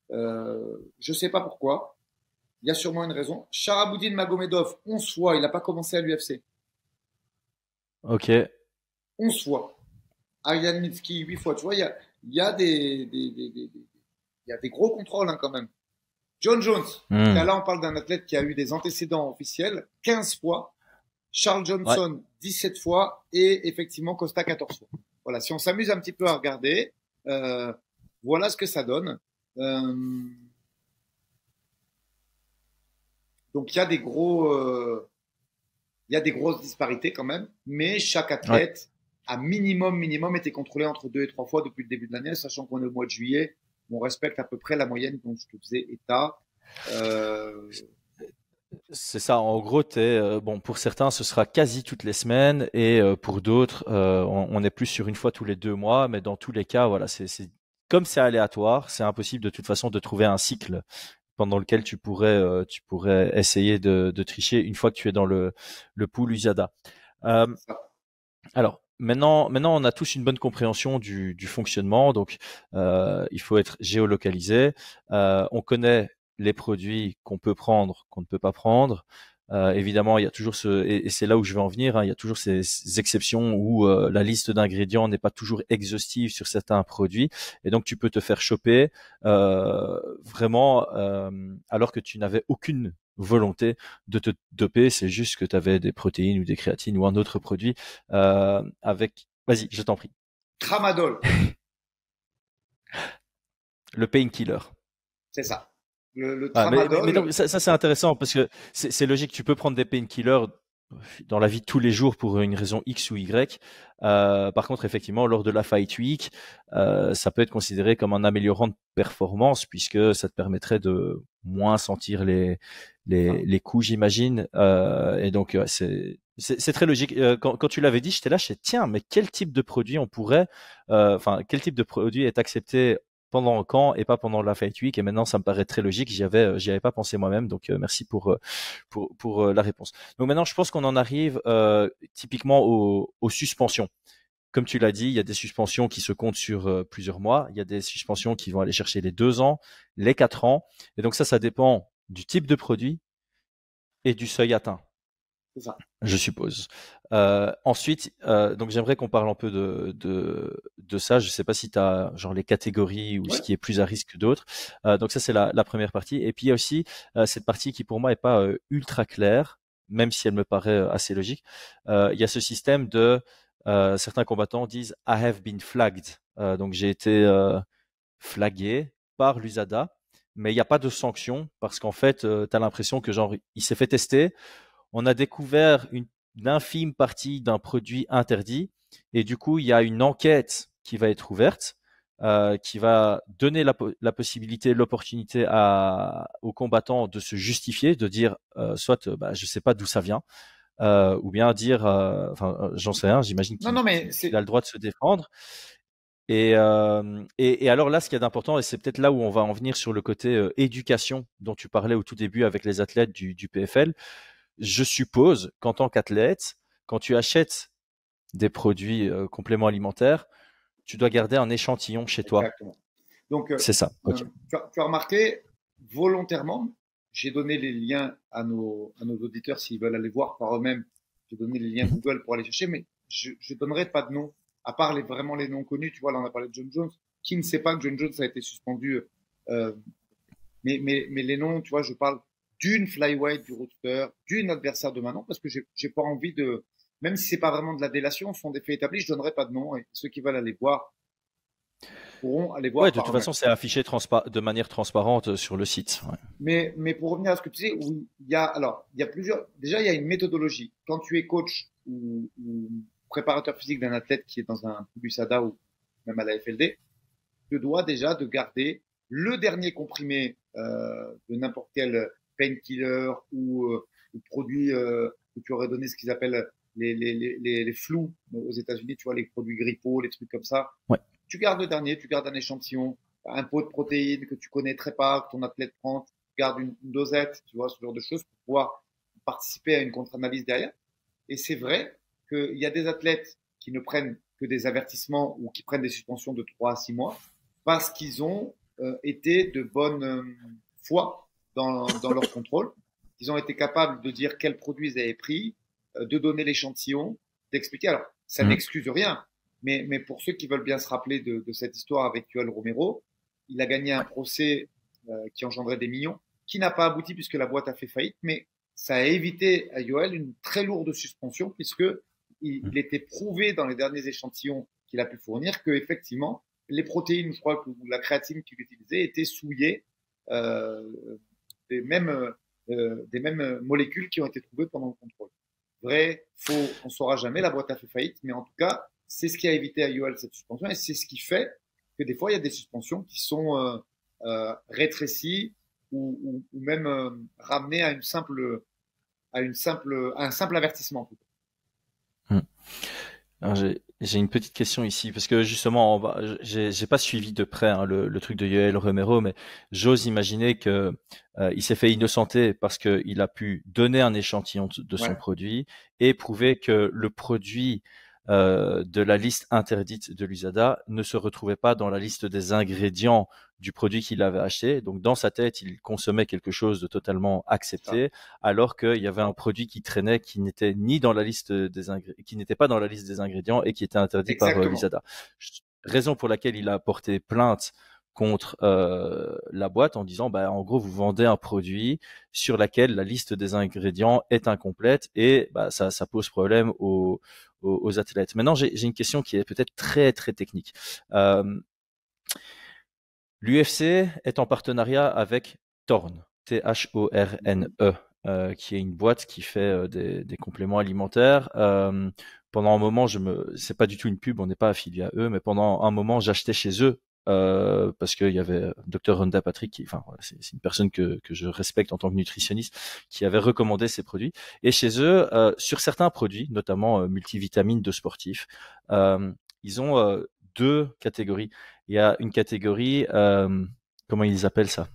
Je ne sais pas pourquoi. Il y a sûrement une raison. Sharabuddin Magomedov, 11 fois. Il n'a pas commencé à l'UFC. Ok. 11 fois. Ariane Mitsky, 8 fois. Tu vois, il y a des gros contrôles hein, quand même. John Jones, là on parle d'un athlète qui a eu des antécédents officiels, 15 fois. Charles Johnson, 17 fois. Et effectivement, Costa, 14 fois. Voilà, si on s'amuse un petit peu à regarder, voilà ce que ça donne. Donc il y a des grosses disparités quand même, mais chaque athlète a minimum été contrôlé entre 2 et 3 fois depuis le début de l'année, sachant qu'on est au mois de juillet. On respecte à peu près la moyenne dont je te faisais état. C'est ça. En gros, bon, pour certains, ce sera quasi toutes les semaines, et pour d'autres, on est plus sur une fois tous les 2 mois. Mais dans tous les cas, voilà, comme c'est aléatoire, c'est impossible de toute façon de trouver un cycle pendant lequel tu pourrais essayer de tricher une fois que tu es dans le pool USADA. Alors, maintenant, on a tous une bonne compréhension du fonctionnement. Donc, il faut être géolocalisé. On connaît les produits qu'on peut prendre, qu'on ne peut pas prendre. Évidemment, il y a toujours et c'est là où je vais en venir, hein, il y a toujours ces exceptions où la liste d'ingrédients n'est pas toujours exhaustive sur certains produits, et donc tu peux te faire choper vraiment alors que tu n'avais aucune volonté de te doper. C'est juste que tu avais des protéines ou des créatines ou un autre produit avec. Vas-y, je t'en prie. Tramadol. Le painkiller. C'est ça. Le Ah, mais tramadol, donc, ça c'est intéressant parce que c'est logique. Tu peux prendre des painkillers dans la vie de tous les jours pour une raison X ou Y. Par contre, effectivement, lors de la fight week, ça peut être considéré comme un améliorant de performance puisque ça te permettrait de moins sentir c'est ça. les coups, j'imagine. Et donc, c'est très logique. Quand tu l'avais dit, j'étais là, je sais, tiens, mais quel type de produit on pourrait, enfin, quel type de produit est accepté pendant le camp et pas pendant la Fight Week. Et maintenant, ça me paraît très logique. J'y avais pas pensé moi-même. Donc, merci pour la réponse. Donc maintenant, je pense qu'on en arrive typiquement aux suspensions. Comme tu l'as dit, il y a des suspensions qui se comptent sur plusieurs mois. Il y a des suspensions qui vont aller chercher les 2 ans, les 4 ans. Et donc ça dépend du type de produit et du seuil atteint, C'est ça. je suppose. Ensuite, donc j'aimerais qu'on parle un peu de ça. Je ne sais pas si tu as genre les catégories ou ce Ouais. qui est plus à risque que d'autres. Donc ça, c'est la première partie. Et puis il y a aussi cette partie qui pour moi est pas ultra claire, même si elle me paraît assez logique. Il y a ce système de certains combattants disent I have been flagged. Donc j'ai été flagué par l'USADA, mais il n'y a pas de sanction parce qu'en fait, tu as l'impression que genre il s'est fait tester, on a découvert une infime partie d'un produit interdit et du coup, il y a une enquête qui va être ouverte, qui va donner la possibilité, l'opportunité aux combattants de se justifier, de dire soit bah, je sais pas d'où ça vient, ou bien dire, enfin j'en sais rien, j'imagine Non, non, mais qu'il a le droit de se défendre. Et alors là, ce qu'il y a d'important, et c'est peut-être là où on va en venir sur le côté éducation dont tu parlais au tout début avec les athlètes du PFL, je suppose qu'en tant qu'athlète, quand tu achètes des produits compléments alimentaires, tu dois garder un échantillon chez toi. exactement. Donc, C'est ça. Ok. tu as remarqué, volontairement, j'ai donné les liens à nos auditeurs s'ils veulent aller voir par eux-mêmes. J'ai donné les liens Mhm. Google pour aller chercher, mais je ne donnerai pas de nom, à part vraiment les noms connus. Tu vois, là, on a parlé de John Jones. Qui ne sait pas que John Jones a été suspendu euh, mais les noms, tu vois, je parle d'une flyweight du roadster, d'une adversaire de Manon, parce que j'ai pas envie de, même si c'est pas vraiment de la délation, ce sont des faits établis, je donnerai pas de nom, et ceux qui veulent aller voir pourront aller Ouais, voir de par toute eux-mêmes. façon, c'est affiché de manière transparente sur le site. Ouais. Mais pour revenir à ce que tu sais, oui, il y a plusieurs, déjà, il y a une méthodologie. Quand tu es coach ou préparateur physique d'un athlète qui est dans un USADA ou même à la FLD, tu dois déjà de garder le dernier comprimé de n'importe quel painkiller ou produit que tu aurais donné ce qu'ils appellent les flous aux États-Unis, tu vois, les produits grippaux, les trucs comme ça. Ouais. Tu gardes le dernier, tu gardes un échantillon, un pot de protéines que tu connaîtrais pas, que ton athlète prend, tu gardes une dosette, tu vois, ce genre de choses pour pouvoir participer à une contre-analyse derrière. Et c'est vrai qu'il y a des athlètes qui ne prennent que des avertissements ou qui prennent des suspensions de 3 à 6 mois parce qu'ils ont été de bonne foi dans leur contrôle. Ils ont été capables de dire quels produits ils avaient pris, de donner l'échantillon, d'expliquer. Alors, ça Mhm. n'excuse rien, mais pour ceux qui veulent bien se rappeler de cette histoire avec Yoel Romero, il a gagné un Ouais. procès qui engendrait des millions, qui n'a pas abouti puisque la boîte a fait faillite, mais ça a évité à Yoel une très lourde suspension puisque il Mhm. était prouvé dans les derniers échantillons qu'il a pu fournir que effectivement les protéines, je crois que la créatine qu'il utilisait était souillée euh, des mêmes molécules qui ont été trouvées pendant le contrôle. Vrai, faux, on ne saura jamais, la boîte a fait faillite, mais en tout cas, c'est ce qui a évité à Yoel cette suspension et c'est ce qui fait que des fois, il y a des suspensions qui sont rétrécies ou même ramenées à un simple avertissement. En tout cas. Mhm. Alors, j'ai une petite question ici parce que justement, j'ai pas suivi de près hein, le truc de Yoel Romero, mais j'ose imaginer que il s'est fait innocenter parce qu'il a pu donner un échantillon de son Ouais, produit et prouver que le produit de la liste interdite de l'USADA ne se retrouvait pas dans la liste des ingrédients du produit qu'il avait acheté. Donc dans sa tête, il consommait quelque chose de totalement c'est ça. accepté, alors qu'il y avait un produit qui traînait qui n'était ni dans la liste qui n'était pas dans la liste des ingrédients et qui était interdit par Exactement. l'USADA. Raison pour laquelle il a porté plainte contre la boîte en disant bah en gros vous vendez un produit sur laquelle la liste des ingrédients est incomplète et bah ça pose problème aux athlètes. Maintenant j'ai une question qui est peut-être très très technique. Euh, L'UFC est en partenariat avec Thorne, Thorne, qui est une boîte qui fait des compléments alimentaires. Pendant un moment, c'est pas du tout une pub, on n'est pas affilié à eux, mais pendant un moment, j'achetais chez eux parce qu'il y avait Dr. Rhonda Patrick, enfin, voilà, c'est une personne que je respecte en tant que nutritionniste, qui avait recommandé ces produits. Et chez eux, sur certains produits, notamment multivitamines de sportifs, ils ont deux catégories. Il y a une catégorie, comment ils appellent ça?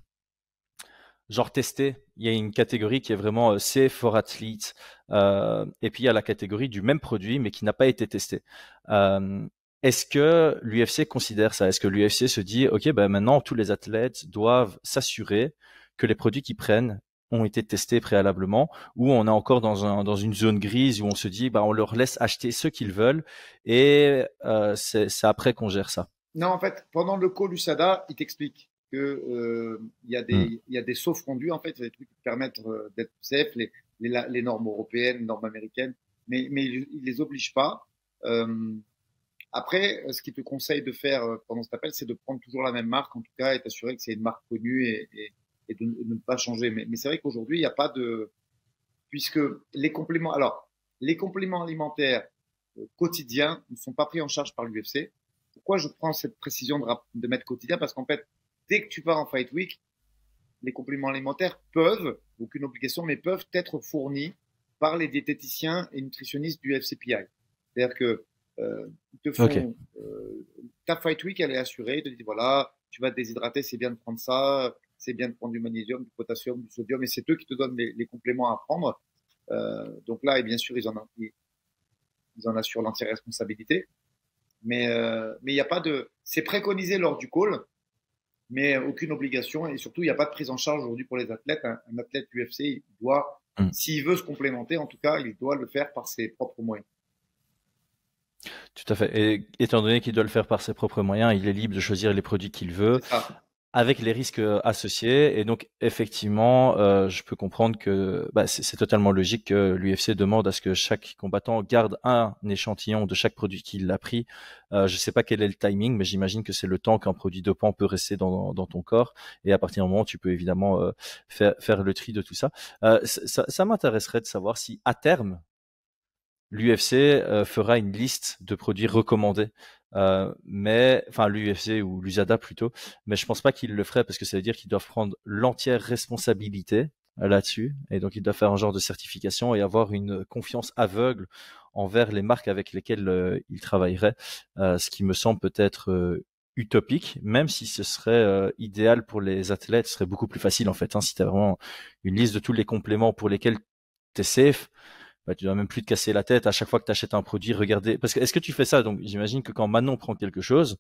Genre testé. Il y a une catégorie qui est vraiment safe for athletes. Et puis il y a la catégorie du même produit, mais qui n'a pas été testé. Est-ce que l'UFC considère ça? Est-ce que l'UFC se dit, OK, ben maintenant, tous les athlètes doivent s'assurer que les produits qu'ils prennent ont été testés préalablement, ou on est encore dans une zone grise où on se dit, bah, on leur laisse acheter ce qu'ils veulent et c'est après qu'on gère ça. Non, en fait, pendant le call USADA, il t'explique que Hmm. il y a des sauf-rendus, en fait, des trucs qui permettent d'être safe, les normes européennes, les normes américaines, mais il les oblige pas. Euh, Après, ce qu'il te conseille de faire pendant cet appel, c'est de prendre toujours la même marque, en tout cas, et t'assurer que c'est une marque connue et de ne pas changer. Mais c'est vrai qu'aujourd'hui, il n'y a pas de, puisque les compléments, alors, les compléments alimentaires quotidiens ne sont pas pris en charge par l'UFC. Pourquoi je prends cette précision de mettre quotidien? Parce qu'en fait, dès que tu pars en Fight Week, les compléments alimentaires peuvent, aucune obligation, mais peuvent être fournis par les diététiciens et nutritionnistes du FCPI. C'est-à-dire que ils te Ok. font ta Fight Week, elle est assurée, ils te disent voilà, tu vas te déshydrater, c'est bien de prendre ça, c'est bien de prendre du magnésium, du potassium, du sodium, et c'est eux qui te donnent les compléments à prendre. Donc là, et bien sûr, ils en assurent l'entière responsabilité. Mais il n'y a pas de. C'est préconisé lors du call, mais aucune obligation. Et surtout, il n'y a pas de prise en charge aujourd'hui pour les athlètes. Un athlète UFC, il doit, Hmm. s'il veut se complémenter, en tout cas, il doit le faire par ses propres moyens. Tout à fait. Et étant donné qu'il doit le faire par ses propres moyens, il est libre de choisir les produits qu'il veut, C'est ça. avec les risques associés. Et donc, effectivement, je peux comprendre que bah, c'est totalement logique que l'UFC demande à ce que chaque combattant garde un échantillon de chaque produit qu'il a pris. Je ne sais pas quel est le timing, mais j'imagine que c'est le temps qu'un produit dopant peut rester dans ton corps. Et à partir du moment, tu peux évidemment faire le tri de tout ça. Ça m'intéresserait de savoir si, à terme, l'UFC fera une liste de produits recommandés. Mais enfin l'UFC ou l'USADA plutôt, mais je pense pas qu'ils le feraient parce que ça veut dire qu'ils doivent prendre l'entière responsabilité là-dessus et donc ils doivent faire un genre de certification et avoir une confiance aveugle envers les marques avec lesquelles ils travailleraient, ce qui me semble peut-être utopique, même si ce serait idéal pour les athlètes, ce serait beaucoup plus facile en fait, hein, si tu as vraiment une liste de tous les compléments pour lesquels tu es safe, bah, tu dois même plus te casser la tête à chaque fois que tu achètes un produit, regarder. Parce que est-ce que tu fais ça? Donc, j'imagine que quand Manon prend quelque chose,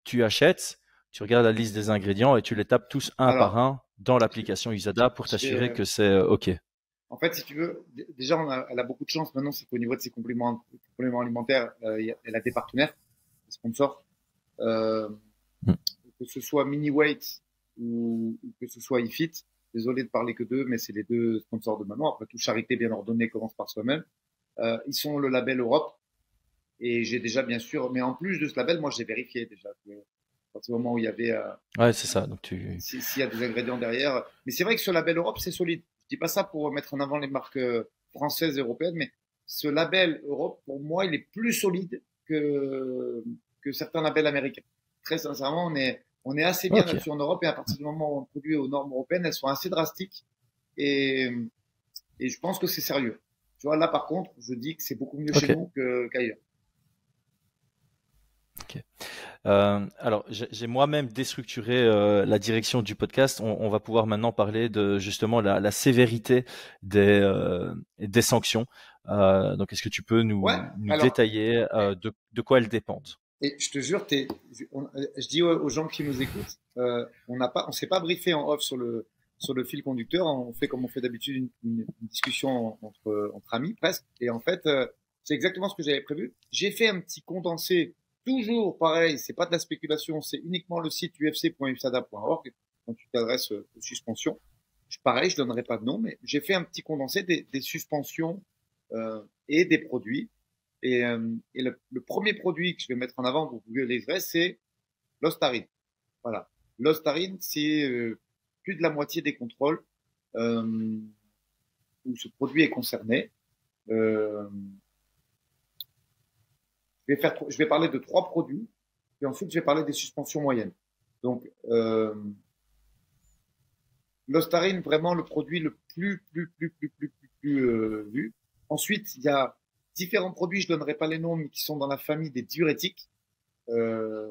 tu achètes, tu regardes la liste des ingrédients et tu les tapes tous un par Alors, un dans je, l'application Usada pour je vais, t'assurer que c'est OK. en fait, si tu veux, déjà, elle a beaucoup de chance maintenant, c'est qu'au niveau de ses compléments alimentaires, elle a des partenaires, des sponsors. Euh, Mm. que ce soit Mini Weight ou que ce soit iFit. Désolé de parler que d'eux, mais c'est les deux sponsors de Manon. Après tout, charité bien ordonnée commence par soi-même. Ils sont le label Europe et j'ai déjà bien sûr, mais en plus de ce label, moi j'ai vérifié déjà que, à partir du moment où il y avait Ouais, c'est ça. Donc tu. s'il y a des ingrédients derrière. Mais c'est vrai que ce label Europe c'est solide. Je dis pas ça pour mettre en avant les marques françaises et européennes, mais ce label Europe pour moi il est plus solide que certains labels américains. Très sincèrement, on est assez bien OK. là-dessus en Europe et à partir du moment où on produit aux normes européennes, elles sont assez drastiques et, et je pense que c'est sérieux. Tu vois, là par contre, je dis que c'est beaucoup mieux chez OK. nous qu'ailleurs. OK. Alors, j'ai moi-même déstructuré la direction du podcast. On va pouvoir maintenant parler de justement la sévérité des sanctions. Donc, est-ce que tu peux Ouais, nous alors, détailler de quoi elles dépendent? et je te jure, je dis aux gens qui nous écoutent, on s'est pas briefé en off sur le fil conducteur. On fait comme on fait d'habitude une discussion entre amis presque. Et en fait, c'est exactement ce que j'avais prévu. J'ai fait un petit condensé, toujours pareil. C'est pas de la spéculation, c'est uniquement le site ufc.usada.org quand tu t'adresses aux suspensions. Pareil, je donnerai pas de nom, mais j'ai fait un petit condensé des suspensions et des produits et le premier produit que je vais mettre en avant, vous pouvez les vrais, c'est l'Ostarine. Voilà. L'Ostarine, c'est plus de la moitié des contrôles où ce produit est concerné. Euh, je vais parler de 3 produits, et ensuite je vais parler des suspensions moyennes. Donc, l'Ostarine, vraiment le produit le plus vu. Ensuite, il y a différents produits, je ne donnerai pas les noms, mais qui sont dans la famille des diurétiques, euh,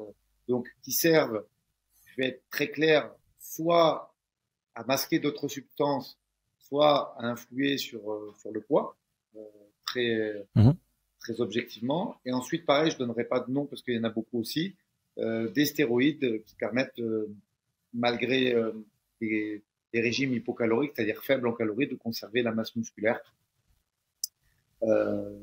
donc qui servent, je vais être très clair, soit à masquer d'autres substances, soit à influer sur le poids, euh, très, Mhm. très objectivement. Et ensuite, pareil, je ne donnerai pas de nom parce qu'il y en a beaucoup aussi, des stéroïdes qui permettent, malgré des, des régimes hypocaloriques, c'est-à-dire faibles en calories, de conserver la masse musculaire. Euh,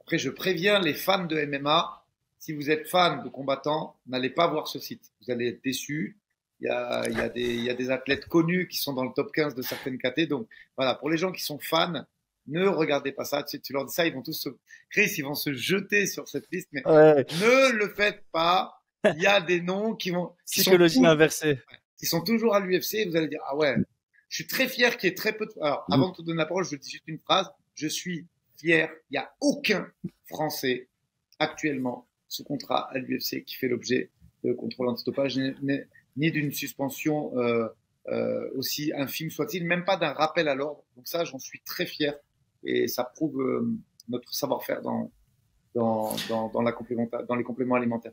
Après, je préviens les fans de MMA, si vous êtes fan de combattants, n'allez pas voir ce site. Vous allez être déçus. Il y a des athlètes connus qui sont dans le top 15 de certaines catés. Donc voilà, pour les gens qui sont fans, ne regardez pas ça. Tu leur dis ça, ils vont tous Chris, ils vont se jeter sur cette liste, mais Ouais, ne le faites pas. Il y a des noms psychologie inversée. qui sont toujours à l'UFC. Vous allez dire, ah ouais, je suis très fier qu'il y ait très peu de... Alors, Mm. avant de te donner la parole, je dis juste une phrase. Je suis fier. Il n'y a aucun Français actuellement sous contrat à l'UFC qui fait l'objet de contrôle antidopage, ni d'une suspension aussi infime soit-il, même pas d'un rappel à l'ordre. Donc ça, j'en suis très fier et ça prouve notre savoir-faire dans les compléments alimentaires.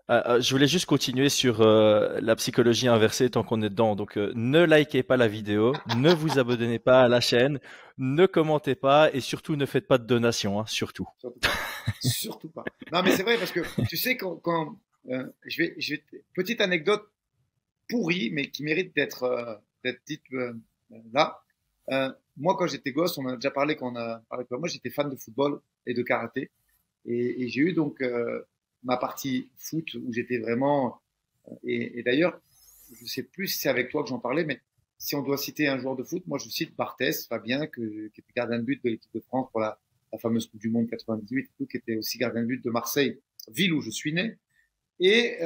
Je voulais juste continuer sur la psychologie inversée tant qu'on est dedans. Donc, ne likez pas la vidéo, ne vous abonnez pas à la chaîne, ne commentez pas et surtout ne faites pas de donations, hein, surtout. Surtout pas. Surtout pas. Non, mais c'est vrai parce que tu sais, petite anecdote pourrie, mais qui mérite d'être dite là. Moi, quand j'étais gosse, on en a déjà parlé quand on a parlé de toi. Moi, j'étais fan de football et de karaté. Et j'ai eu donc ma partie foot où j'étais vraiment. Et d'ailleurs, je sais plus si c'est avec toi que j'en parlais, mais si on doit citer un joueur de foot, moi je cite Barthès, Fabien, qui était gardien de but de l'équipe de France pour la fameuse Coupe du Monde 98, qui était aussi gardien de but de Marseille, ville où je suis né. Et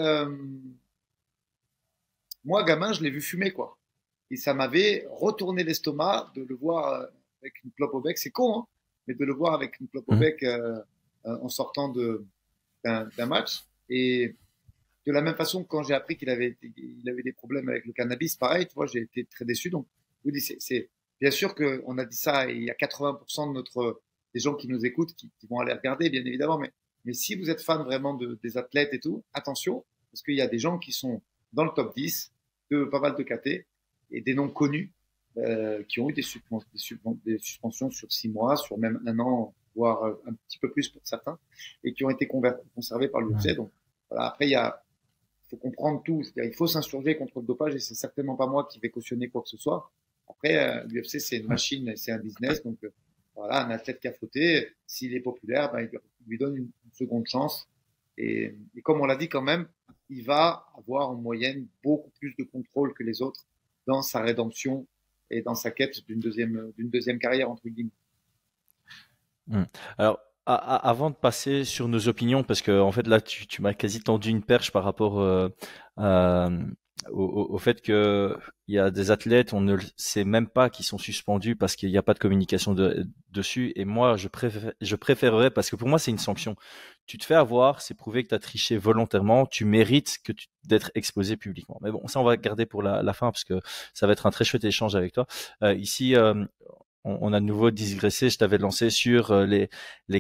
moi, gamin, je l'ai vu fumer, quoi. Et ça m'avait retourné l'estomac de le voir avec une clope au bec. C'est con, hein, mais de le voir avec une clope au Mhm. bec en sortant d'un match. Et de la même façon, quand j'ai appris il avait des problèmes avec le cannabis, pareil, tu vois, j'ai été très déçu. Donc, je vous dis, bien sûr qu'on a dit ça et il y a 80% des gens qui nous écoutent qui vont aller regarder, bien évidemment. Mais si vous êtes fan vraiment des athlètes et tout, attention, parce qu'il y a des gens qui sont dans le top 10 de pas mal de KT et des noms connus qui ont eu des suspensions sur 6 mois, sur même un an, voire un petit peu plus pour certains, et qui ont été conservés par l'UFC. Donc, voilà. Après, faut comprendre tout. C'est-à-dire, il faut s'insurger contre le dopage et c'est certainement pas moi qui vais cautionner quoi que ce soit. Après, l'UFC, c'est une machine, c'est un business. Donc, voilà, un athlète qui a fauté, s'il est populaire, ben, il lui donne une seconde chance. Et comme on l'a dit quand même, il va avoir en moyenne beaucoup plus de contrôle que les autres dans sa rédemption et dans sa quête d'une deuxième carrière, entre guillemets. Mm. Alors, avant de passer sur nos opinions, parce que en fait là, tu m'as quasi tendu une perche par rapport à- au fait que il y a des athlètes, on ne le sait même pas qui sont suspendus parce qu'il n'y a pas de communication dessus. Et moi, je préférerais, parce que pour moi, c'est une sanction. Tu te fais avoir, c'est prouvé que tu as triché volontairement, tu mérites d'être exposé publiquement. Mais bon, ça, on va garder pour la fin parce que ça va être un très chouette échange avec toi. Ici, on a de nouveau digressé. Je t'avais lancé sur les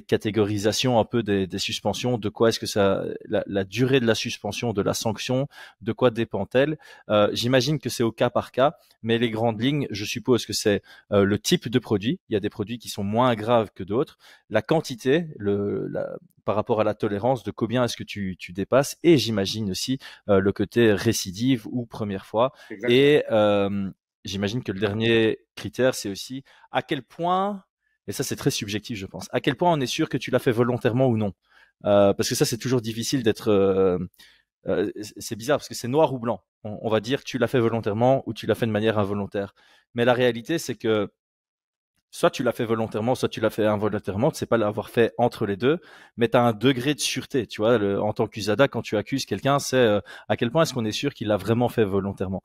catégorisations un peu des suspensions. De quoi est-ce que la durée de la suspension, de la sanction, de quoi dépend-elle? J'imagine que c'est au cas par cas, mais les grandes lignes, je suppose que c'est le type de produit. Il y a des produits qui sont moins graves que d'autres. La quantité, par rapport à la tolérance, de combien est-ce que tu dépasses, et j'imagine aussi le côté récidive ou première fois. Exactement. Et j'imagine que le dernier critère, c'est aussi à quel point, et ça c'est très subjectif je pense, à quel point on est sûr que tu l'as fait volontairement ou non. Parce que ça c'est toujours difficile d'être... c'est bizarre parce que c'est noir ou blanc. On va dire tu l'as fait volontairement ou tu l'as fait de manière involontaire. Mais la réalité c'est que soit tu l'as fait volontairement, soit tu l'as fait involontairement, tu sais pas l'avoir fait entre les deux, mais tu as un degré de sûreté, tu vois, en tant qu'USADA, quand tu accuses quelqu'un, c'est à quel point est-ce qu'on est sûr qu'il l'a vraiment fait volontairement.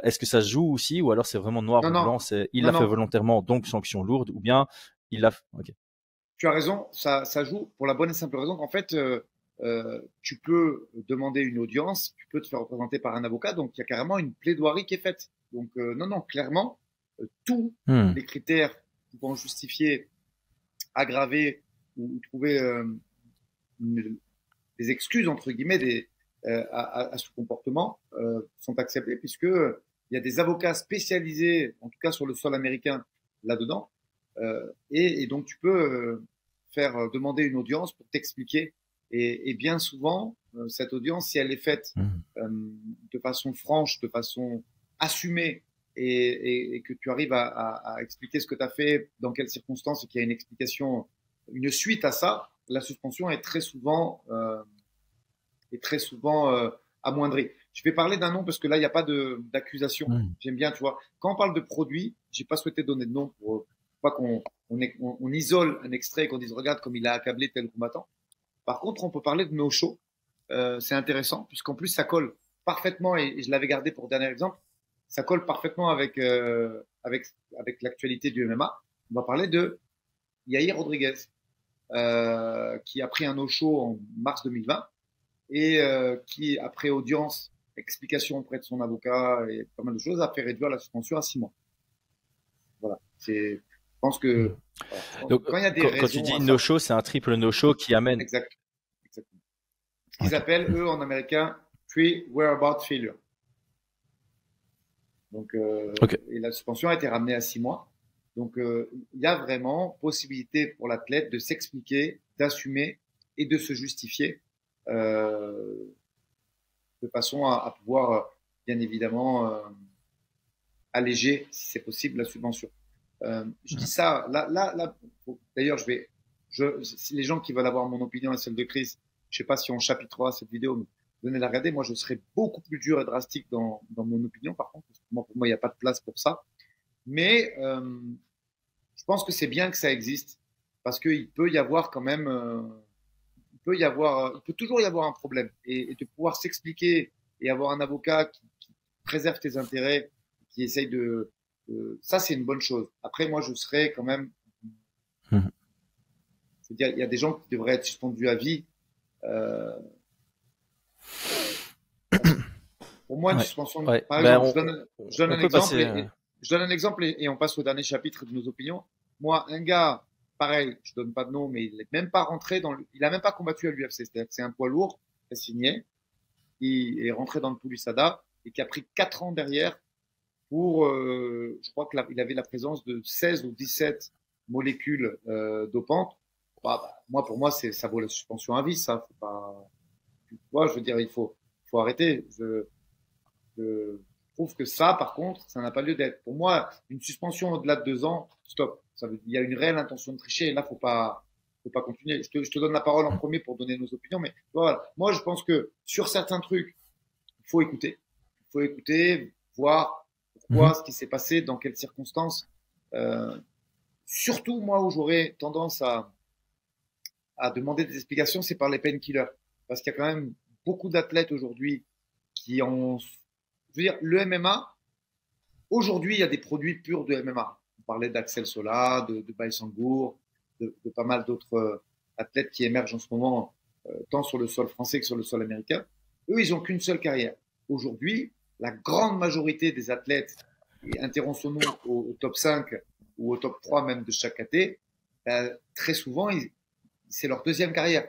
Est-ce que ça se joue aussi, ou alors c'est vraiment noir Non, ou non, blanc, c'est il non, l'a fait non. volontairement, donc sanction lourde, ou bien il l'a... Ok. Tu as raison, ça joue pour la bonne et simple raison qu'en fait, tu peux demander une audience, tu peux te faire représenter par un avocat, donc il y a carrément une plaidoirie qui est faite. Donc non, non, clairement, tous Hmm. les critères pouvant justifier, aggraver ou trouver une- des excuses entre guillemets à ce comportement sont acceptés puisque il y a des avocats spécialisés, en tout cas sur le sol américain, là-dedans, et donc tu peux faire demander une audience pour t'expliquer. Et bien souvent, cette audience, si elle est faite Hmm. de façon franche, de façon assumée, et que tu arrives à expliquer ce que tu as fait, dans quelles circonstances, et qu'il y a une explication, une suite à ça, la suspension est très souvent amoindrie. Je vais parler d'un nom parce que là, il n'y a pas d'accusation. Hmm. J'aime bien, tu vois. Quand on parle de produit, j'ai pas souhaité donner de nom pour pas on isole un extrait et qu'on dise regarde comme il a accablé tel combattant. Par contre, on peut parler de no show. C'est intéressant puisqu'en plus ça colle parfaitement et je l'avais gardé pour dernier exemple. Ça colle parfaitement avec l'actualité du MMA. On va parler de Yair Rodriguez qui a pris un no show en mars 2020 et qui, après audience, explication auprès de son avocat et pas mal de choses, a fait réduire la suspension à 6 mois. Voilà. Je pense Hmm. que voilà, Donc, quand il y a des quand tu raisons dis à ça, no-show, c'est un triple no-show qui amène... exact, exactement. Ce qu'ils Ok. appellent, eux, en américain, pre-whereabout failure. Donc, Ok. et la suspension a été ramenée à 6 mois. Donc, il y a vraiment possibilité pour l'athlète de s'expliquer, d'assumer et de se justifier de façon à pouvoir, bien évidemment, alléger, si c'est possible, la subvention. Je dis ça, là d'ailleurs, si les gens qui veulent avoir mon opinion et celle de Chris, je sais pas si on chapitrera cette vidéo, mais venez la regarder. Moi, je serais beaucoup plus dur et drastique dans mon opinion, par contre, parce que pour moi, il n'y a pas de place pour ça. Mais je pense que c'est bien que ça existe, parce qu'il peut y avoir quand même, il peut toujours y avoir un problème, et de pouvoir s'expliquer et avoir un avocat qui préserve tes intérêts, qui essaye ça, c'est une bonne chose. Après, moi, je serais quand même, Hmm. je veux dire, il y a des gens qui devraient être suspendus à vie. Euh, pour moi, une Ouais. suspension, Ouais. par Ben, exemple, je donne on un peut exemple passer... je donne un exemple et on passe au dernier chapitre de nos opinions. Moi, un gars, pareil, je donne pas de nom, mais il n'est même pas rentré il a même pas combattu à l'UFC. C'est-à-dire que c'est un poids lourd, qui a signé, qui est rentré dans le pool USADA et qui a pris 4 ans derrière pour, je crois qu'il avait la présence de 16 ou 17 molécules dopantes. Moi, pour moi, ça vaut la suspension à vie, ça. Faut pas, tu vois, je veux dire, faut arrêter. Je trouve que ça, par contre, ça n'a pas lieu d'être. Pour moi, une suspension au-delà de 2 ans, stop. Il y a une réelle intention de tricher. Et là, faut pas continuer. Je te donne la parole en premier pour donner nos opinions, mais voilà. Moi, je pense que sur certains trucs, il faut écouter. Il faut écouter, voir pourquoi, Mhm. ce qui s'est passé, dans quelles circonstances. Euh, Surtout, moi, où j'aurais tendance à demander des explications, c'est par les painkillers. Parce qu'il y a quand même beaucoup d'athlètes aujourd'hui qui ont. Je veux dire, le MMA, aujourd'hui, il y a des produits purs de MMA. On parlait d'Axel Sola, de Baïsangour, de pas mal d'autres athlètes qui émergent en ce moment, tant sur le sol français que sur le sol américain. Eux, ils n'ont qu'une seule carrière. Aujourd'hui, la grande majorité des athlètes, et interromps-nous au top 5 ou au top 3 même de chaque caté, très souvent, c'est leur deuxième carrière.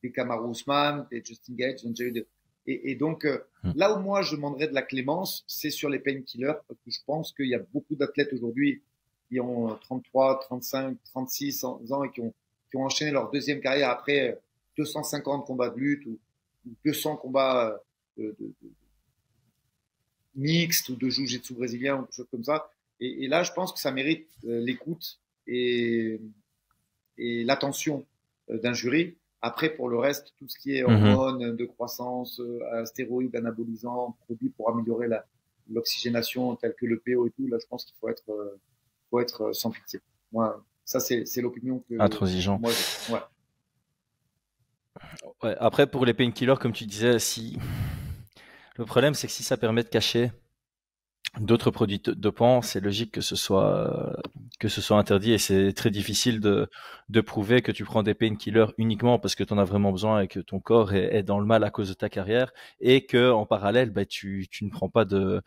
Des Kamaru Usman, des Justin Gaethje, ils ont déjà eu des... Et donc, là où moi je demanderais de la clémence, c'est sur les painkillers, parce que je pense qu'il y a beaucoup d'athlètes aujourd'hui qui ont 33, 35, 36 ans et qui ont enchaîné leur deuxième carrière après 250 combats de lutte ou 200 combats de mixtes ou de jiu-jitsu brésilien ou quelque chose comme ça. Et là, je pense que ça mérite l'écoute et l'attention d'un jury. Après, pour le reste, tout ce qui est Mhm. hormones de croissance, stéroïdes, anabolisants, produits pour améliorer l'oxygénation, tels que le PO et tout, là, je pense qu'il faut être sans pitié. Moi, ça, c'est l'opinion que Intransigeant. moi j'ai. Ouais. Ouais, après, pour les painkillers, comme tu disais, si le problème, c'est que si ça permet de cacher d'autres produits dopants, c'est logique que ce soit interdit et c'est très difficile de prouver que tu prends des painkillers uniquement parce que tu en as vraiment besoin et que ton corps est dans le mal à cause de ta carrière et que en parallèle, bah, tu ne prends pas de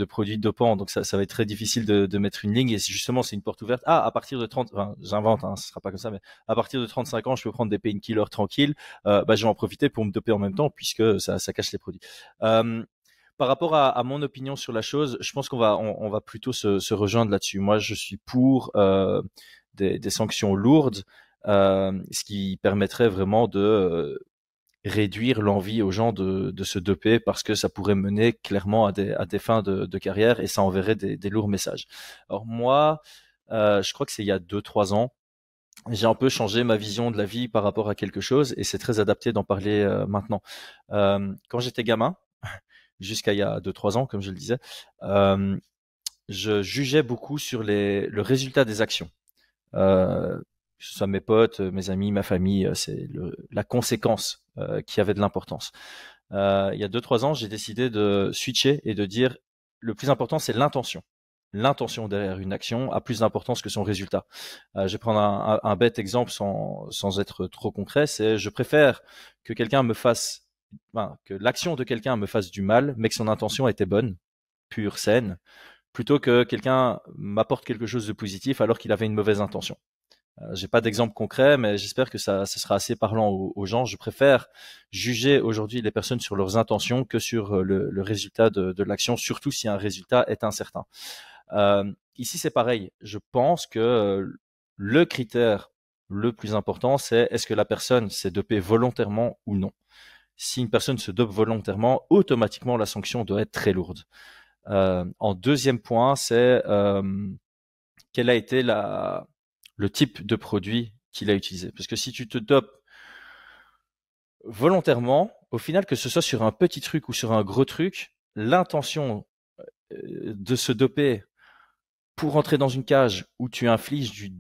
produits dopants. Donc ça va être très difficile de mettre une ligne et justement, c'est une porte ouverte. Ah, à partir de 30, enfin, j'invente, hein, ce sera pas comme ça, mais à partir de 35 ans, je peux prendre des painkillers tranquilles. Bah, je vais en profiter pour me doper en même temps puisque ça cache les produits. Euh, Par rapport à mon opinion sur la chose, je pense on va plutôt se rejoindre là-dessus. Moi, je suis pour des sanctions lourdes, ce qui permettrait vraiment de réduire l'envie aux gens de se doper parce que ça pourrait mener clairement à des fins de carrière et ça enverrait des lourds messages. Alors moi, je crois que c'est il y a 2, 3 ans, j'ai un peu changé ma vision de la vie par rapport à quelque chose et c'est très adapté d'en parler maintenant. Quand j'étais gamin, jusqu'à il y a 2, 3 ans, comme je le disais, euh, je jugeais beaucoup sur le résultat des actions. Que ce soit mes potes, mes amis, ma famille, c'est la conséquence qui avait de l'importance. Il y a 2, 3 ans, j'ai décidé de switcher et de dire le plus important, c'est l'intention. L'intention derrière une action a plus d'importance que son résultat. Je vais prendre un bête exemple sans être trop concret, c'est je préfère que quelqu'un me fasse, enfin, que l'action de quelqu'un me fasse du mal, mais que son intention était bonne, pure, saine, plutôt que quelqu'un m'apporte quelque chose de positif alors qu'il avait une mauvaise intention. J'ai pas d'exemple concret, mais j'espère que ça sera assez parlant aux gens. Je préfère juger aujourd'hui les personnes sur leurs intentions que sur le résultat de l'action, surtout si un résultat est incertain. Ici, c'est pareil. Je pense que le critère le plus important, c'est est-ce que la personne s'est dopée volontairement ou non. Si une personne se dope volontairement, automatiquement la sanction doit être très lourde. En deuxième point, c'est quelle a été le type de produit qu'il a utilisé. Parce que si tu te dopes volontairement, au final, que ce soit sur un petit truc ou sur un gros truc, l'intention de se doper pour entrer dans une cage où tu infliges du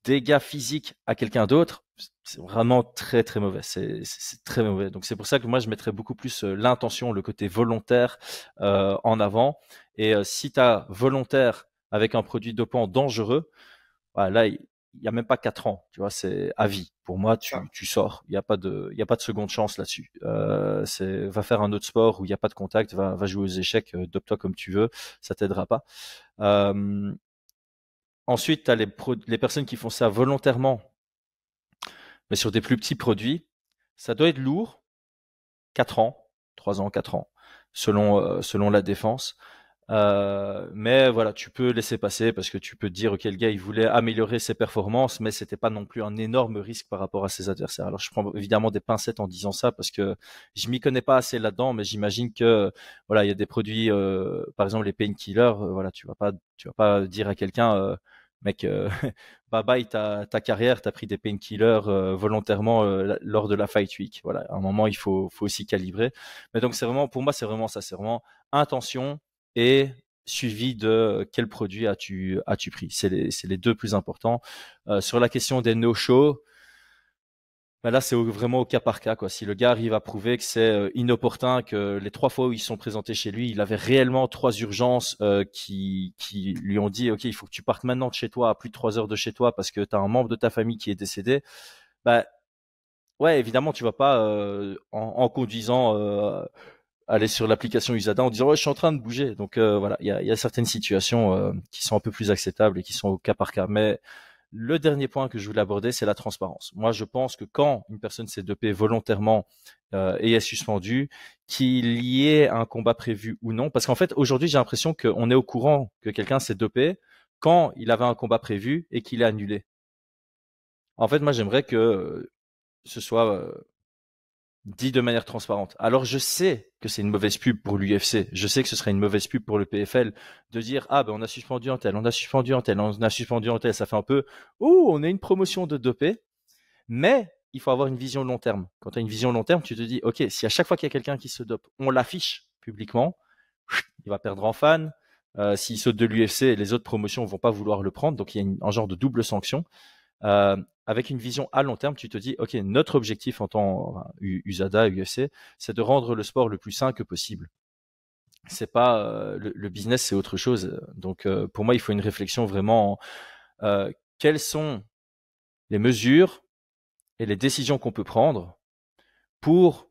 dégât physique à quelqu'un d'autre, c'est vraiment très très mauvais. C'est très mauvais. Donc c'est pour ça que moi je mettrais beaucoup plus l'intention, le côté volontaire en avant. Et si tu as volontaire avec un produit dopant dangereux, voilà, là, il n'y a même pas 4 ans, tu vois, c'est à vie. Pour moi, Ah, tu sors. Il y a pas de seconde chance là-dessus. Va faire un autre sport où il n'y a pas de contact, va jouer aux échecs, dope-toi comme tu veux, ça t'aidera pas. Euh, Ensuite, tu as les personnes qui font ça volontairement, mais sur des plus petits produits. Ça doit être lourd, 4 ans, 3 ans, 4 ans, selon la défense. Mais voilà, tu peux laisser passer parce que tu peux te dire, ok, le gars, il voulait améliorer ses performances, mais c'était pas non plus un énorme risque par rapport à ses adversaires. Alors, je prends évidemment des pincettes en disant ça parce que je m'y connais pas assez là-dedans, mais j'imagine que voilà, il y a des produits, par exemple les painkillers, voilà, tu vas pas dire à quelqu'un, mec, bye bye ta carrière, t'as pris des painkillers volontairement lors de la fight week. Voilà, à un moment, faut aussi calibrer. Mais donc c'est vraiment, pour moi, c'est vraiment ça, c'est vraiment intention et suivi de quel produit as-tu pris. C'est les deux plus importants. Sur la question des no-shows, ben là c'est vraiment au cas par cas quoi. Si le gars arrive à prouver que c'est inopportun, que les 3 fois où ils sont présentés chez lui, il avait réellement 3 urgences qui lui ont dit ok il faut que tu partes maintenant de chez toi à plus de 3 heures de chez toi parce que tu as un membre de ta famille qui est décédé, bah ouais évidemment tu vas pas en conduisant aller sur l'application Usada en disant ouais je suis en train de bouger. Donc voilà, il y a certaines situations qui sont un peu plus acceptables et qui sont au cas par cas. Mais le dernier point que je voulais aborder, c'est la transparence. Moi, je pense que quand une personne s'est dopée volontairement et est suspendue, qu'il y ait un combat prévu ou non, parce qu'en fait aujourd'hui j'ai l'impression qu'on est au courant que quelqu'un s'est dopé quand il avait un combat prévu et qu'il est annulé. En fait, moi j'aimerais que ce soit dit de manière transparente. Alors je sais que c'est une mauvaise pub pour l'UFC, je sais que ce serait une mauvaise pub pour le PFL de dire ah ben on a suspendu un tel, on a suspendu un tel, on a suspendu un tel, ça fait un peu oh on a une promotion de dopé, mais il faut avoir une vision long terme. Quand tu as une vision long terme, tu te dis ok si à chaque fois qu'il y a quelqu'un qui se dope, on l'affiche publiquement, il va perdre en fans, S'il saute de l'UFC, les autres promotions vont pas vouloir le prendre, donc il y a un genre de double sanction. Avec une vision à long terme, tu te dis, ok, notre objectif en tant USADA, UFC, c'est de rendre le sport le plus sain que possible. C'est pas le business, c'est autre chose. Donc pour moi, il faut une réflexion vraiment. Quelles sont les mesures et les décisions qu'on peut prendre pour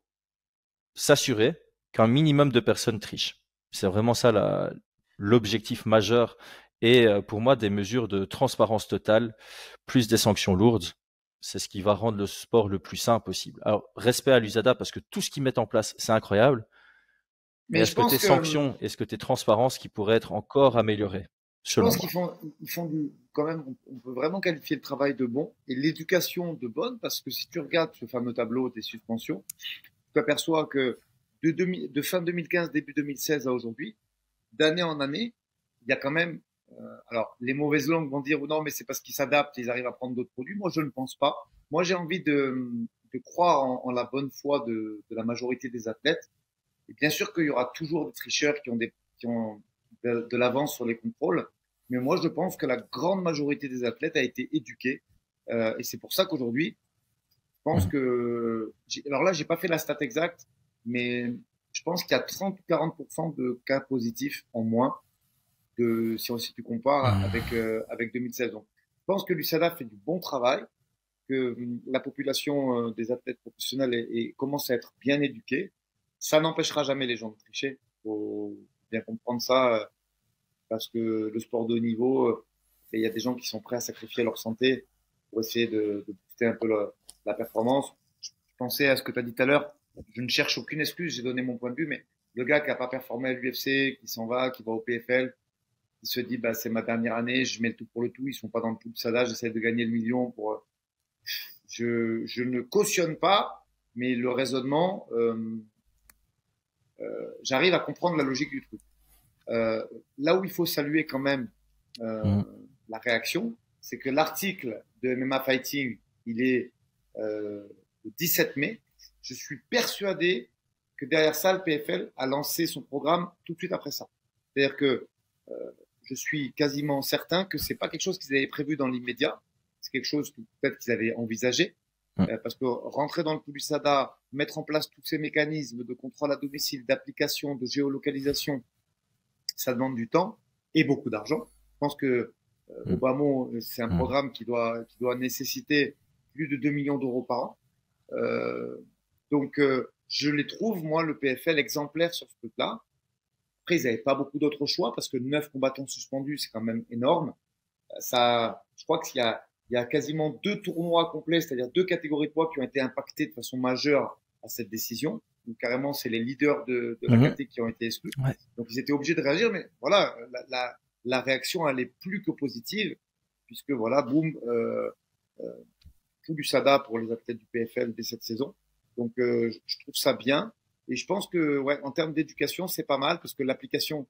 s'assurer qu'un minimum de personnes trichent. C'est vraiment ça l'objectif majeur. Et pour moi, des mesures de transparence totale, plus des sanctions lourdes, c'est ce qui va rendre le sport le plus sain possible. Alors, respect à l'USADA, parce que tout ce qu'ils mettent en place, c'est incroyable. Mais Mais est-ce que tes sanctions, est-ce que tes transparences qui pourraient être encore améliorées, je selon pense moi? ils font quand même, on peut vraiment qualifier le travail de bon et l'éducation de bonne parce que si tu regardes ce fameux tableau des suspensions, tu t'aperçois que de fin 2015, début 2016 à aujourd'hui, d'année en année, il y a quand même, alors les mauvaises langues vont dire non, mais c'est parce qu'ils s'adaptent, ils arrivent à prendre d'autres produits. Moi, je ne pense pas. Moi, j'ai envie de croire en la bonne foi de la majorité des athlètes. Et bien sûr qu'il y aura toujours des tricheurs qui ont de l'avance sur les contrôles, mais moi, je pense que la grande majorité des athlètes a été éduquée. Et c'est pour ça qu'aujourd'hui, je pense que, alors là, j'ai pas fait la stat exacte, mais je pense qu'il y a 30 ou 40% de cas positifs en moins si tu compares avec 2016. Donc, je pense que l'USADA fait du bon travail, que la population des athlètes professionnels commence à être bien éduquée. Ça n'empêchera jamais les gens de tricher. Il faut bien comprendre ça, parce que le sport de haut niveau, il y a des gens qui sont prêts à sacrifier leur santé pour essayer de booster un peu la performance. Je pensais à ce que tu as dit tout à l'heure. Je ne cherche aucune excuse, j'ai donné mon point de vue, mais le gars qui n'a pas performé à l'UFC, qui s'en va, qui va au PFL, il se dit bah c'est ma dernière année, je mets le tout pour le tout, ils sont pas dans le tout de ça, j'essaie de gagner le million pour je ne cautionne pas, mais le raisonnement j'arrive à comprendre la logique du truc. Là où il faut saluer quand même euh, la réaction, c'est que l'article de MMA Fighting, il est le 17 mai. Je suis persuadé que derrière ça, le PFL a lancé son programme tout de suite après ça. C'est-à-dire que je suis quasiment certain que c'est pas quelque chose qu'ils avaient prévu dans l'immédiat. C'est quelque chose que peut-être qu'ils avaient envisagé. Parce que rentrer dans le coup du SADA, mettre en place tous ces mécanismes de contrôle à domicile, d'application, de géolocalisation, ça demande du temps et beaucoup d'argent. Je pense que Obama, c'est un programme qui doit nécessiter plus de 2 millions d'euros par an. Donc, je les trouve, moi, le PFL exemplaire sur ce truc-là. Après, ils n'avaient pas beaucoup d'autres choix parce que 9 combattants suspendus, c'est quand même énorme. Ça, je crois qu'il y a quasiment 2 tournois complets, c'est-à-dire 2 catégories de poids qui ont été impactés de façon majeure à cette décision. Donc, carrément, c'est les leaders de la catégorie qui ont été exclus. Ouais. Donc, ils étaient obligés de réagir, mais voilà, la réaction, elle est plus que positive, puisque voilà, boum, tout du SADA pour les athlètes du PFL dès cette saison. Donc, je trouve ça bien. Et je pense que, ouais, en termes d'éducation, c'est pas mal, parce que l'application,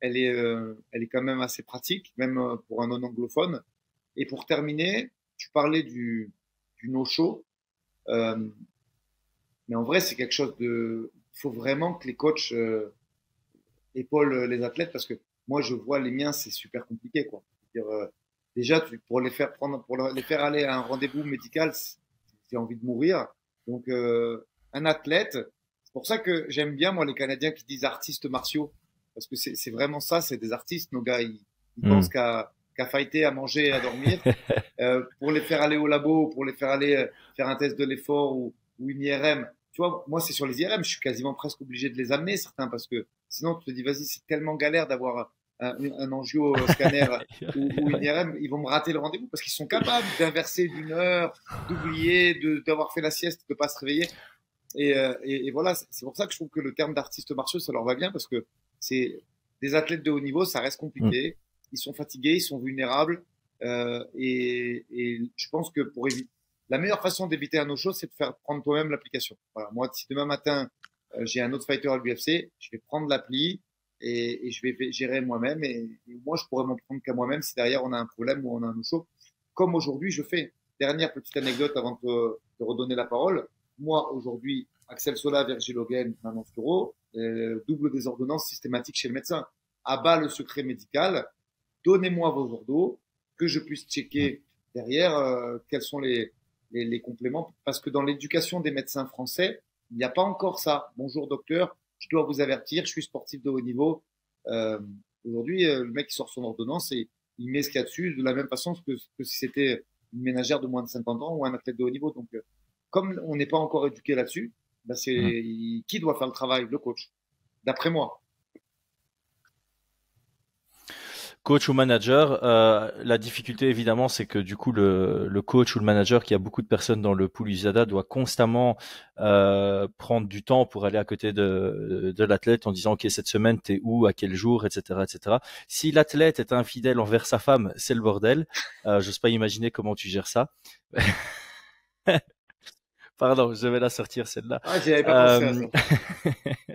elle est quand même assez pratique, même pour un non-anglophone. Et pour terminer, tu parlais du no-show. Mais en vrai, c'est quelque chose de. Il faut vraiment que les coachs épaulent les athlètes parce que moi, je vois les miens, c'est super compliqué, quoi. C'est-à-dire, déjà, pour les faire aller à un rendez-vous médical, j'ai envie de mourir. Donc, un athlète, c'est pour ça que j'aime bien, moi, les Canadiens qui disent artistes martiaux. Parce que c'est vraiment ça, c'est des artistes, nos gars. Ils pensent qu'à fighter, à manger, à dormir. Pour les faire aller au labo, pour les faire aller faire un test de l'effort ou une IRM. Tu vois, moi, c'est sur les IRM, je suis quasiment presque obligé de les amener, certains, parce que sinon, tu te dis, vas-y, c'est tellement galère d'avoir un angio scanner ou une IRM, ils vont me rater le rendez-vous parce qu'ils sont capables d'inverser d'une heure, d'oublier, d'avoir fait la sieste, de pas se réveiller. Et voilà, c'est pour ça que je trouve que le terme d'artiste martiaux, ça leur va bien parce que c'est des athlètes de haut niveau, ça reste compliqué. Ils sont fatigués, ils sont vulnérables. Et je pense que la meilleure façon d'éviter un no-show, c'est de faire prendre toi-même l'application. Voilà. Moi, si demain matin, j'ai un autre fighter à l'UFC, je vais prendre l'appli et je vais gérer moi-même. Et moi, je pourrais m'en prendre qu'à moi-même si derrière on a un problème ou on a un no-show. Comme aujourd'hui, je fais. Dernière petite anecdote avant de redonner la parole. Moi, aujourd'hui, Axel Sola, Virgil Hogan, Manon Fiorot, double des ordonnances systématiques chez le médecin. à bas le secret médical. Donnez-moi vos ordos, que je puisse checker derrière quels sont les compléments. Parce que dans l'éducation des médecins français, il n'y a pas encore ça. Bonjour docteur, je dois vous avertir, je suis sportif de haut niveau. Euh, Aujourd'hui, le mec qui sort son ordonnance et il met ce qu'il y a dessus de la même façon que si c'était une ménagère de moins de 50 ans ou un athlète de haut niveau. Donc, comme on n'est pas encore éduqué là-dessus, ben qui doit faire le travail? Le coach, d'après moi. Coach ou manager, la difficulté évidemment, c'est que du coup le coach ou le manager qui a beaucoup de personnes dans le pool USADA doit constamment prendre du temps pour aller à côté de l'athlète en disant ok cette semaine t'es où, à quel jour, etc., etc. Si l'athlète est infidèle envers sa femme, c'est le bordel. J'ose pas imaginer comment tu gères ça. Pardon, je vais la sortir celle-là. Ah, j'y avais pas pensé à Euh, ça.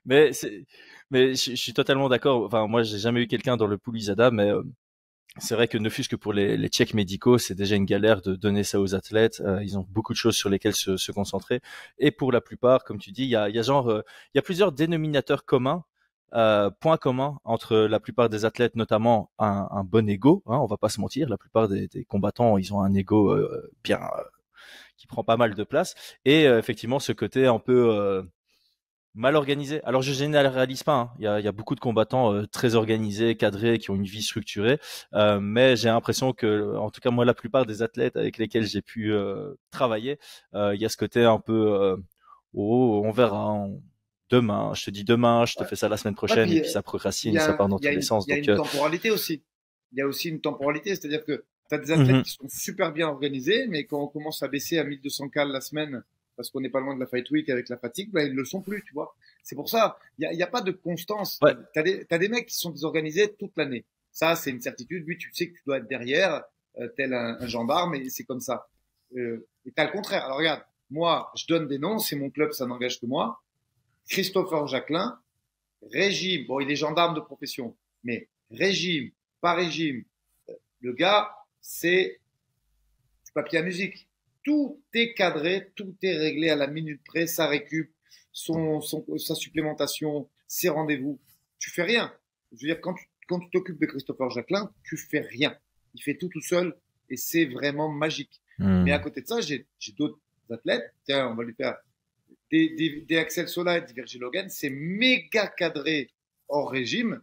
mais c'est, mais je suis totalement d'accord. Enfin, moi, j'ai jamais eu quelqu'un dans le pool ISADA, mais c'est vrai que ne fût-ce que pour les checks médicaux, c'est déjà une galère de donner ça aux athlètes. Ils ont beaucoup de choses sur lesquelles se concentrer. Et pour la plupart, comme tu dis, il y a plusieurs dénominateurs communs, points communs entre la plupart des athlètes, notamment un bon ego. Hein, on va pas se mentir, la plupart des combattants, ils ont un ego bien qui prend pas mal de place. Et effectivement, ce côté un peu mal organisé. Alors je généralise pas, hein. Il y a beaucoup de combattants très organisés, cadrés, qui ont une vie structurée, mais j'ai l'impression que, en tout cas moi, la plupart des athlètes avec lesquels j'ai pu travailler, il y a ce côté un peu, oh, on verra, demain, je te dis demain, je te Ouais. fais ça la semaine Ouais, prochaine, puis et puis ça il procrastine y et ça a, part dans il y a tous les une, sens. il y a Donc, une temporalité aussi. Il y a aussi une temporalité, c'est-à-dire que tu as des athlètes mhm. qui sont super bien organisés, mais quand on commence à baisser à 1200 cales la semaine, parce qu'on n'est pas loin de la fight week avec la fatigue, ben, ils ne le sont plus, tu vois. C'est pour ça, il y a pas de constance. Ouais. T'as des mecs qui sont désorganisés toute l'année. Ça, c'est une certitude. Lui, tu sais que tu dois être derrière, tel un gendarme, et c'est comme ça. Et t'as le contraire. Alors regarde, moi, je donne des noms, c'est mon club, ça n'engage que moi. Christopher Jacquelin, régime, bon, il est gendarme de profession, mais régime, pas régime, le gars, c'est du papier à musique. Tout est cadré, tout est réglé à la minute près, sa récup, sa supplémentation, ses rendez-vous. Tu fais rien. Je veux dire, quand tu t'occupes de Christopher Jacquelin, tu fais rien. Il fait tout seul et c'est vraiment magique. Mais à Hmm. côté de ça, j'ai d'autres athlètes. Tiens, on va lui faire des Axel Sola et des Virgil Hogan. C'est méga cadré hors régime.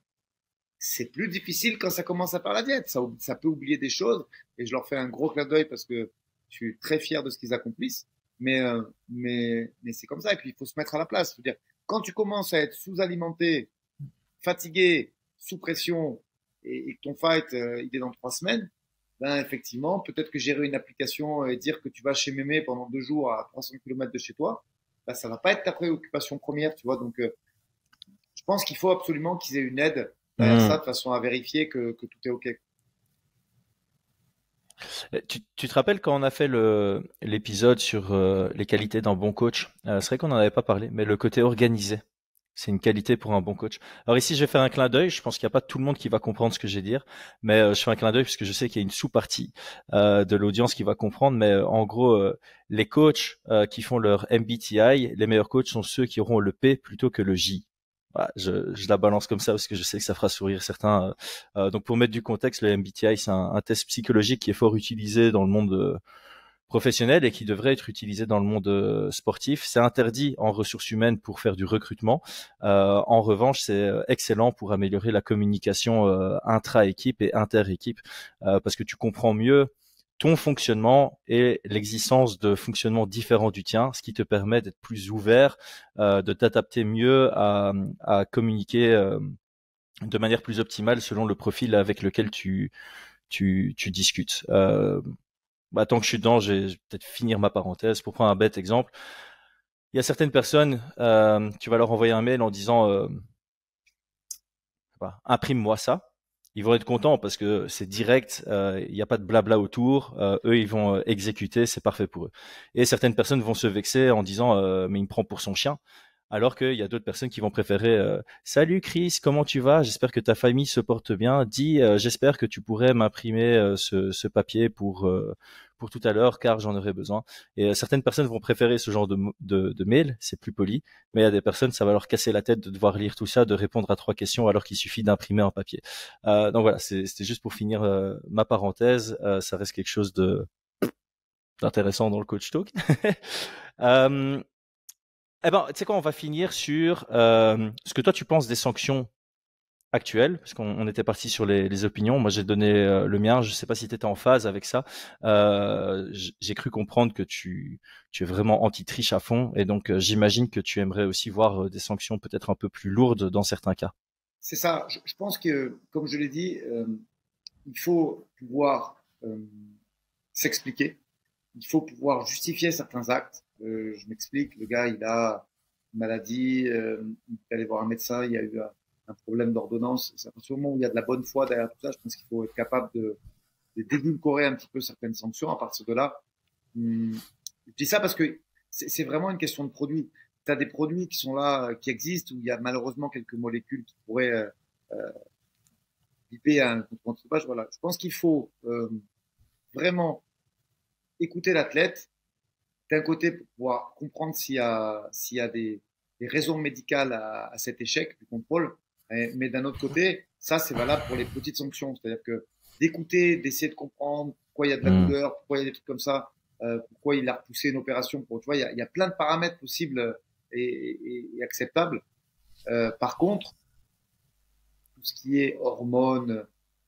C'est plus difficile quand ça commence à faire la diète. Ça peut oublier des choses et je leur fais un gros clin d'œil parce que je suis très fier de ce qu'ils accomplissent. Mais c'est comme ça. Et puis, il faut se mettre à la place. Je veux dire, quand tu commences à être sous-alimenté, fatigué, sous pression et que ton fight, il est dans 3 semaines, ben, effectivement, peut-être que gérer une application et dire que tu vas chez Mémé pendant 2 jours à 300 km de chez toi, ben, ça va pas être ta préoccupation première, tu vois. Donc, je pense qu'il faut absolument qu'ils aient une aide derrière ça Hmm. de façon à vérifier que tout est OK. Tu te rappelles quand on a fait l'épisode sur les qualités d'un bon coach, c'est vrai qu'on n'en avait pas parlé, mais le côté organisé, c'est une qualité pour un bon coach. Alors ici, je vais faire un clin d'œil. Je pense qu'il n'y a pas tout le monde qui va comprendre ce que je vais dire, mais je fais un clin d'œil parce que je sais qu'il y a une sous-partie de l'audience qui va comprendre. Mais en gros, les coachs qui font leur MBTI, les meilleurs coachs sont ceux qui auront le P plutôt que le J. Voilà, je la balance comme ça parce que je sais que ça fera sourire certains. Donc pour mettre du contexte, le MBTI, c'est un test psychologique qui est fort utilisé dans le monde professionnel et qui devrait être utilisé dans le monde sportif. C'est interdit en ressources humaines pour faire du recrutement. En revanche, c'est excellent pour améliorer la communication intra-équipe et inter-équipe parce que tu comprends mieux ton fonctionnement et l'existence de fonctionnements différents du tien, ce qui te permet d'être plus ouvert, de t'adapter mieux à communiquer de manière plus optimale selon le profil avec lequel tu discutes. Bah, tant que je suis dedans, je vais peut-être finir ma parenthèse pour prendre un bête exemple. Il y a certaines personnes, tu vas leur envoyer un mail en disant bah, imprime-moi ça. Ils vont être contents parce que c'est direct, il n'y a pas de blabla autour. Eux, ils vont exécuter, c'est parfait pour eux. Et certaines personnes vont se vexer en disant mais il me prend pour son chien. Alors qu'il y a d'autres personnes qui vont préférer salut Chris, comment tu vas? J'espère que ta famille se porte bien. Dis, j'espère que tu pourrais m'imprimer ce papier pour tout à l'heure car j'en aurai besoin. Et certaines personnes vont préférer ce genre de mail, c'est plus poli, mais il y a des personnes, ça va leur casser la tête de devoir lire tout ça, de répondre à 3 questions alors qu'il suffit d'imprimer un papier. Donc voilà, c'était juste pour finir ma parenthèse. Ça reste quelque chose d'intéressant dans le coach talk. Eh ben, tu sais quoi, on va finir sur ce que toi tu penses des sanctions actuelles, parce qu'on était parti sur les opinions. Moi, j'ai donné le mien. Je sais pas si tu étais en phase avec ça. J'ai cru comprendre que tu es vraiment anti-triche à fond, et donc j'imagine que tu aimerais aussi voir des sanctions peut-être un peu plus lourdes dans certains cas. C'est ça. Je pense que, comme je l'ai dit, il faut pouvoir s'expliquer. Il faut pouvoir justifier certains actes. Je m'explique. Le gars, il a une maladie, il est allé voir un médecin, il y a eu un problème d'ordonnance. C'est à partir du moment où il y a de la bonne foi derrière tout ça, je pense qu'il faut être capable de d'édulcorer un petit peu certaines sanctions. À partir de là, je dis ça parce que c'est vraiment une question de produit. Tu as des produits qui sont là, qui existent, où il y a malheureusement quelques molécules qui pourraient biper à un contre-dopage. Voilà. Je pense qu'il faut vraiment écouter l'athlète, d'un côté pour pouvoir comprendre s'il y a des raisons médicales à cet échec du contrôle, mais d'un autre côté, ça c'est valable pour les petites sanctions, c'est-à-dire que d'écouter, d'essayer de comprendre pourquoi il y a de la douleur, pourquoi il y a des trucs comme ça, pourquoi il a repoussé une opération, tu vois, il y a plein de paramètres possibles et acceptables. Par contre, tout ce qui est hormones,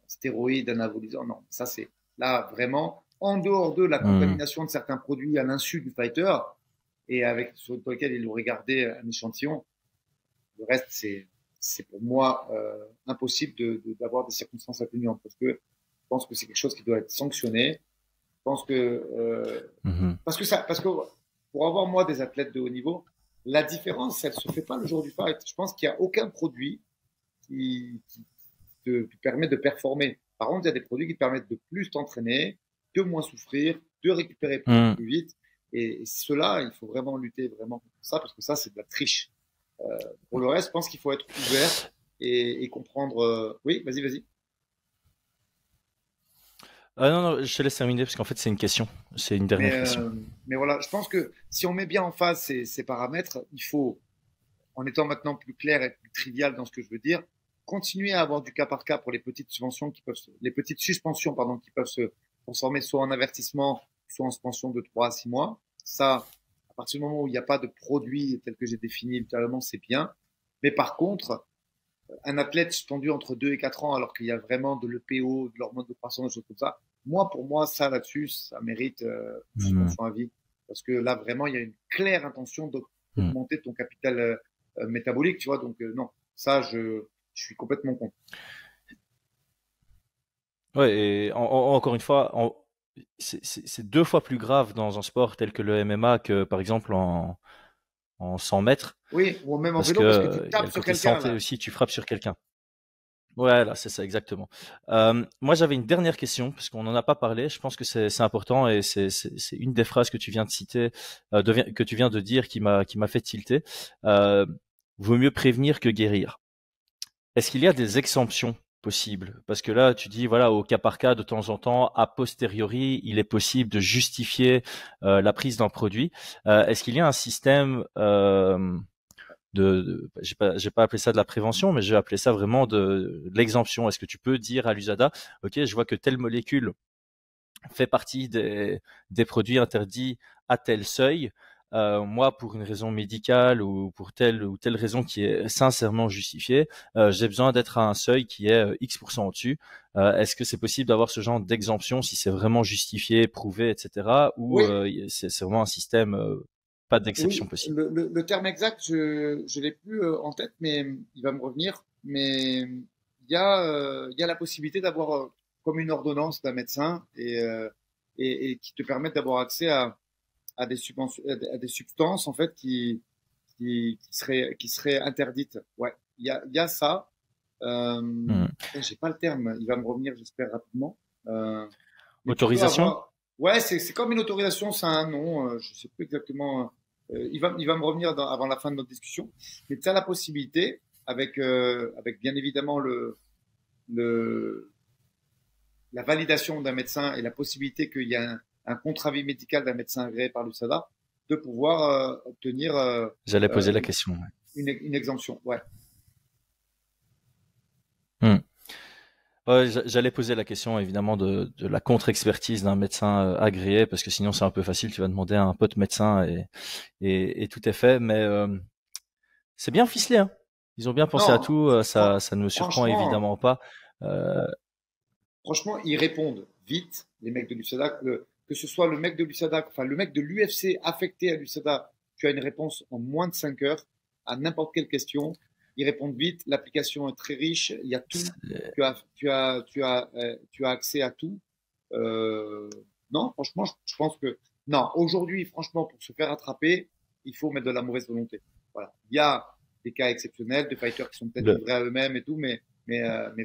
stéroïdes, anabolisants, non, ça c'est là vraiment en dehors de la contamination de certains produits à l'insu du fighter et avec sur lequel il aurait gardé un échantillon. Le reste, c'est pour moi impossible d'avoir des circonstances atténuantes parce que je pense que c'est quelque chose qui doit être sanctionné. Je pense que parce que pour avoir moi des athlètes de haut niveau, la différence, elle se fait pas le jour du fight. Je pense qu'il y a aucun produit qui te permet de performer. Par contre, il y a des produits qui te permettent de plus t'entraîner, de moins souffrir, de récupérer plus vite. Et cela, il faut vraiment lutter vraiment contre ça parce que ça, c'est de la triche. Pour le reste, je pense qu'il faut être ouvert et comprendre. Oui, vas-y, vas-y. Non, non, je te laisse terminer parce qu'en fait, c'est une question. C'est une dernière question. Mais voilà, je pense que si on met bien en face ces paramètres, il faut, en étant maintenant plus clair et plus trivial dans ce que je veux dire, continuer à avoir du cas par cas pour les petites subventions les petites suspensions, pardon, qui peuvent se transformer soit en avertissement, soit en suspension de 3 à 6 mois. Ça, à partir du moment où il n'y a pas de produit tel que j'ai défini ultérieurement, c'est bien. Mais par contre, un athlète suspendu entre 2 et 4 ans, alors qu'il y a vraiment de l'EPO, de l'hormone de croissance, des choses comme ça, pour moi, ça là-dessus, ça mérite une suspension à vie. Parce que là, vraiment, il y a une claire intention d'augmenter ton capital métabolique, tu vois. Donc, non, ça, je suis complètement contre. Ouais, et encore une fois, c'est 2 fois plus grave dans un sport tel que le MMA que, par exemple, en 100 mètres. Oui, ou même en Parce vélo, parce que que tu il y a tapes le sur côté quelqu'un, santé là. aussi, tu frappes sur quelqu'un. Ouais, là, c'est ça, exactement. Moi, j'avais une dernière question, parce qu'on n'en a pas parlé. Je pense que c'est important et c'est une des phrases que tu viens de citer, que tu viens de dire qui m'a fait tilter. Vaut mieux prévenir que guérir. Est-ce qu'il y a des exemptions possibles? Parce que là, tu dis, voilà, au cas par cas, de temps en temps, a posteriori, il est possible de justifier la prise d'un produit. Est-ce qu'il y a un système j'ai pas appelé ça de la prévention, mais j'ai appelé ça vraiment de l'exemption. Est-ce que tu peux dire à l'USADA, ok, je vois que telle molécule fait partie des produits interdits à tel seuil. Moi, pour une raison médicale ou pour telle ou telle raison qui est sincèrement justifiée, j'ai besoin d'être à un seuil qui est X% au-dessus. Est-ce que c'est possible d'avoir ce genre d'exemption si c'est vraiment justifié, prouvé, etc. Ou Oui, c'est vraiment un système pas d'exception oui, possible? le terme exact, je l'ai plus en tête, mais il va me revenir. Mais il y a la possibilité d'avoir comme une ordonnance d'un médecin et qui te permettent d'avoir accès à des subventions, à des substances en fait qui seraient interdites. Ouais, il y a ça. J'ai pas le terme, il va me revenir, j'espère rapidement. Euh, mais tu peux Autorisation? avoir. Ouais, c'est comme une autorisation, ça a un nom, je sais plus exactement. Il va me revenir avant la fin de notre discussion. Mais tu as la possibilité, avec bien évidemment le, la validation d'un médecin et la possibilité qu'il y ait un contre-avis médical d'un médecin agréé par l'USADA, de pouvoir obtenir J'allais poser euh, la question. Ouais. une exemption. Ouais. Hmm. Ouais, j'allais poser la question évidemment de la contre-expertise d'un médecin agréé, parce que sinon c'est un peu facile, tu vas demander à un pote médecin et tout est fait. Mais c'est bien ficelé, hein. Ils ont bien pensé à Non, tout, ça ne me surprend franchement, évidemment pas. Euh, franchement, ils répondent vite, les mecs de l'USADA, que ce soit le mec de l'USADA, enfin le mec de l'UFC affecté à l'USADA, tu as une réponse en moins de 5 heures à n'importe quelle question. Ils répondent vite, l'application est très riche, il y a tout, c'est- tu as accès à tout. Euh, non, franchement, je pense que non. Aujourd'hui, franchement, pour se faire attraper, il faut mettre de la mauvaise volonté. Voilà. Il y a des cas exceptionnels de fighters qui sont peut-être le, livrés à eux-mêmes et tout, mais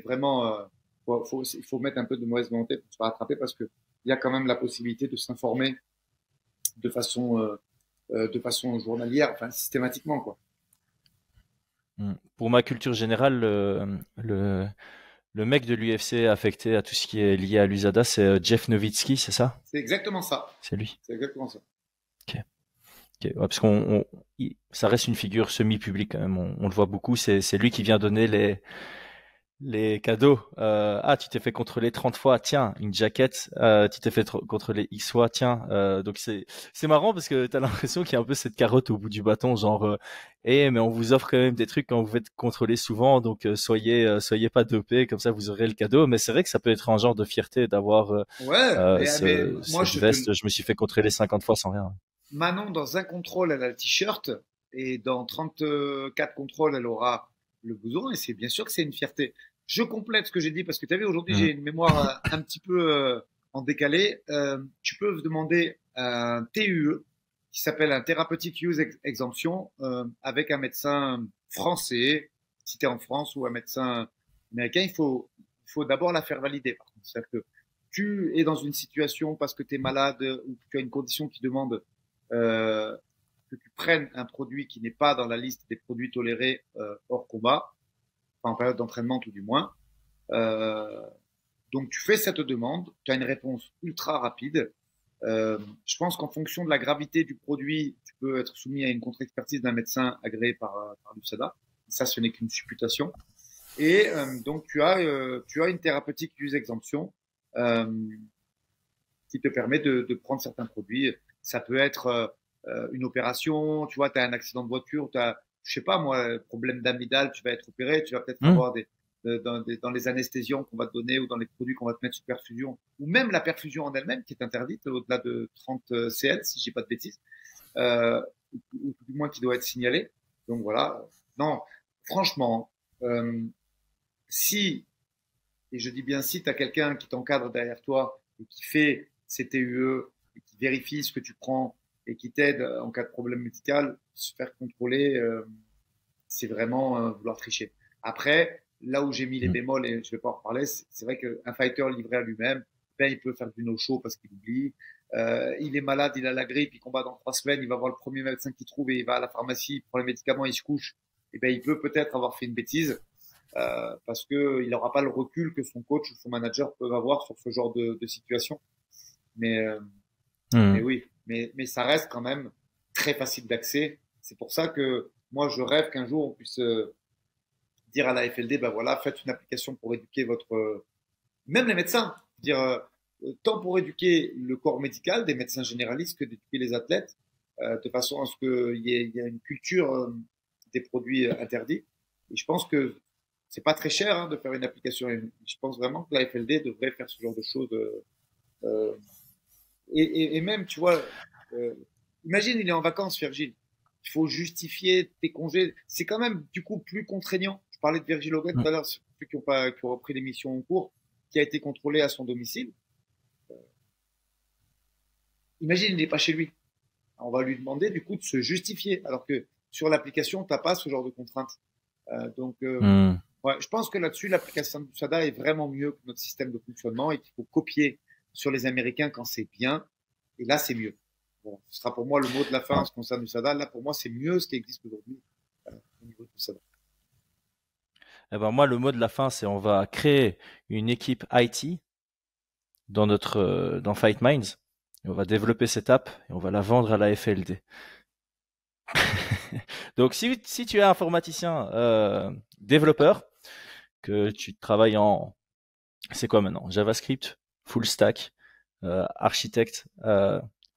vraiment, il faut mettre un peu de mauvaise volonté pour se faire attraper parce que il y a quand même la possibilité de s'informer de de façon journalière, enfin systématiquement quoi. pour ma culture générale, le mec de l'UFC affecté à tout ce qui est lié à l'USADA, c'est Jeff Nowitzki, c'est ça? C'est exactement ça. C'est lui. C'est exactement ça. Ok. Ok. Ouais, parce ça reste une figure semi-publique quand même. On le voit beaucoup. C'est lui qui vient donner les cadeaux. Ah, tu t'es fait contrôler 30 fois. Tiens, une jaquette. Tu t'es fait contrôler X fois. Tiens. Donc c'est marrant parce que t'as l'impression qu'il y a un peu cette carotte au bout du bâton, genre, mais on vous offre quand même des trucs quand vous faites contrôler souvent. Donc soyez pas dopés, comme ça vous aurez le cadeau. Mais c'est vrai que ça peut être un genre de fierté d'avoir Ouais, mais moi cette veste. Je me suis fait contrôler 50 fois sans rien. Manon, dans un contrôle, elle a le t-shirt et dans 34 contrôles, elle aura le blouson et c'est bien sûr que c'est une fierté. Je complète ce que j'ai dit parce que tu as vu, aujourd'hui, j'ai Mm. une mémoire un petit peu en décalé. Tu peux demander un TUE qui s'appelle un Therapeutic Use Exemption avec un médecin français, si tu es en France, ou un médecin américain. Il faut d'abord la faire valider. C'est-à-dire que tu es dans une situation parce que tu es malade ou que tu as une condition qui demande euh, que tu prennes un produit qui n'est pas dans la liste des produits tolérés hors combat, enfin, en période d'entraînement tout du moins. Euh, donc tu fais cette demande, tu as une réponse ultra rapide. Je pense qu'en fonction de la gravité du produit, tu peux être soumis à une contre-expertise d'un médecin agréé par l'USADA. Ça, ce n'est qu'une supputation. Et donc tu as une thérapeutique use exemption euh, qui te permet de prendre certains produits. Ça peut être une opération, tu vois, tu as un accident de voiture, tu as, je sais pas moi, problème d'amygdale, tu vas être opéré, tu vas peut-être Mm. avoir dans les anesthésions qu'on va te donner ou dans les produits qu'on va te mettre sous perfusion, ou même la perfusion en elle-même qui est interdite au-delà de 30 CL, si j'ai pas de bêtises, ou du moins qui doit être signalée. Donc voilà. Non, franchement, si, et je dis bien si, tu as quelqu'un qui t'encadre derrière toi et qui fait ses TUE, et qui vérifie ce que tu prends et qui t'aide en cas de problème médical, se faire contrôler, c'est vraiment vouloir tricher. Après, là où j'ai mis les Mm. bémols, et je vais pas en reparler, c'est vrai qu'un fighter livré à lui-même, ben, il peut faire du no-show parce qu'il oublie. Il est malade, il a la grippe, il combat dans 3 semaines, il va voir le premier médecin qu'il trouve et il va à la pharmacie, il prend les médicaments, il se couche. Et ben, il peut peut-être avoir fait une bêtise parce qu'il n'aura pas le recul que son coach ou son manager peuvent avoir sur ce genre de situation. Mais, euh, mais Mm. oui, mais ça reste quand même très facile d'accès. C'est pour ça que moi, je rêve qu'un jour, on puisse dire à la FLD, ben voilà, faites une application pour éduquer même les médecins, dire tant pour éduquer le corps médical des médecins généralistes que d'éduquer les athlètes, de façon à ce qu'il y ait une culture des produits interdits. Et je pense que c'est pas très cher hein, de faire une application. Et je pense vraiment que la FLD devrait faire ce genre de choses. Euh, et même, tu vois, euh, imagine, il est en vacances, Virgile. Il faut justifier tes congés. C'est quand même, du coup, plus contraignant. Je parlais de Virgil Hogan tout Mm. à l'heure, ceux qui ont repris l'émission en cours, qui a été contrôlé à son domicile. Imagine, il n'est pas chez lui. On va lui demander, du coup, de se justifier. Alors que sur l'application, tu n'as pas ce genre de contraintes. Mm. Ouais, je pense que là-dessus, l'application du SADA est vraiment mieux que notre système de fonctionnement et qu'il faut copier sur les Américains quand c'est bien. Et là, c'est mieux. Bon, ce sera pour moi le mot de la fin en Ouais. ce qui concerne le SADA. Là, pour moi, c'est mieux ce qui existe aujourd'hui au niveau du SADA. Eh ben moi, le mot de la fin, c'est on va créer une équipe IT dans Fight Minds. et on va développer cette app et on va la vendre à la FLD. Donc, si tu es informaticien, développeur, que tu travailles c'est quoi maintenant? JavaScript, full stack, architecte,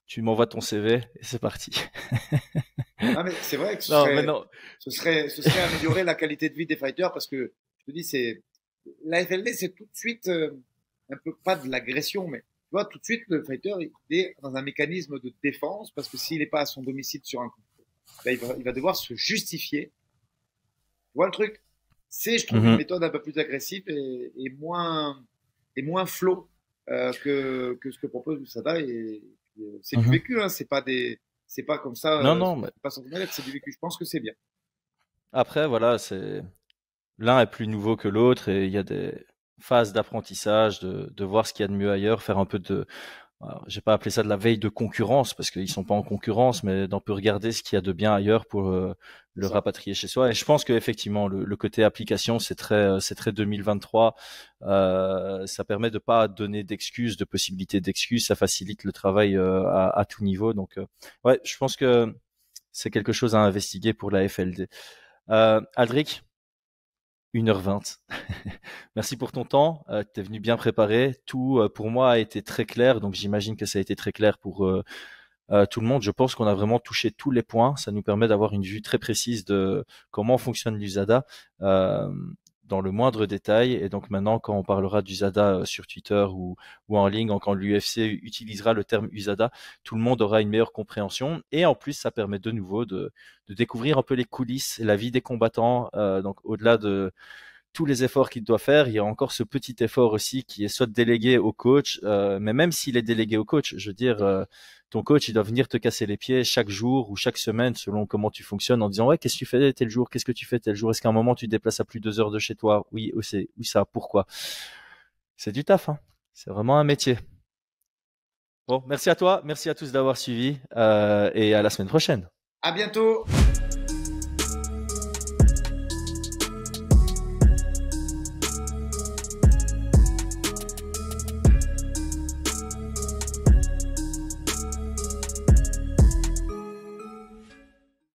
tu m'envoies ton CV et c'est parti. Ah, mais c'est vrai que Non, mais non. ce serait améliorer la qualité de vie des fighters parce que je te dis, la FLD, c'est tout de suite un peu pas de l'agression, mais tu vois, tout de suite, le fighter, il est dans un mécanisme de défense parce que s'il n'est pas à son domicile sur un coup, là, il va devoir se justifier. Tu vois le truc? C'est, je trouve, une Mhm, méthode un peu plus agressive et moins flow que ce que propose Usada. Et c'est du mhm. vécu, hein, c'est pas comme ça, Non, non, mais c'est pas sans être, c'est du vécu. Je pense que c'est bien. après, voilà, l'un est plus nouveau que l'autre et il y a des phases d'apprentissage, de voir ce qu'il y a de mieux ailleurs, faire un peu alors, j'ai pas appelé ça de la veille de concurrence parce qu'ils sont pas en concurrence, mais d'on peut regarder ce qu'il y a de bien ailleurs pour C'est le ça. rapatrier chez soi. Et je pense qu'effectivement, le côté application, c'est très 2023. Ça permet de pas donner d'excuses, de possibilités d'excuses. Ça facilite le travail à tout niveau. Donc, ouais, je pense que c'est quelque chose à investiguer pour la FLD. Aldric, 1h20. Merci pour ton temps. Tu es venu bien préparé. Tout pour moi a été très clair, donc j'imagine que ça a été très clair pour tout le monde. Je pense qu'on a vraiment touché tous les points. Ça nous permet d'avoir une vue très précise de comment fonctionne l'USADA euh, dans le moindre détail. Et donc maintenant, quand on parlera d'USADA sur Twitter ou en ligne, quand l'UFC utilisera le terme USADA, tout le monde aura une meilleure compréhension. Et en plus, ça permet de nouveau de découvrir un peu les coulisses et la vie des combattants. Donc au-delà de tous les efforts qu'il doit faire, il y a encore ce petit effort aussi qui est soit délégué au coach, mais même s'il est délégué au coach, je veux dire, ton coach, il doit venir te casser les pieds chaque jour ou chaque semaine selon comment tu fonctionnes en disant, ouais, qu'est-ce que tu fais tel jour, qu'est-ce que tu fais tel jour, est-ce qu'à un moment tu te déplaces à plus de 2 heures de chez toi? Oui, oui, ça, pourquoi? C'est du taf, hein. C'est vraiment un métier. Bon, merci à toi, merci à tous d'avoir suivi, et à la semaine prochaine. À bientôt.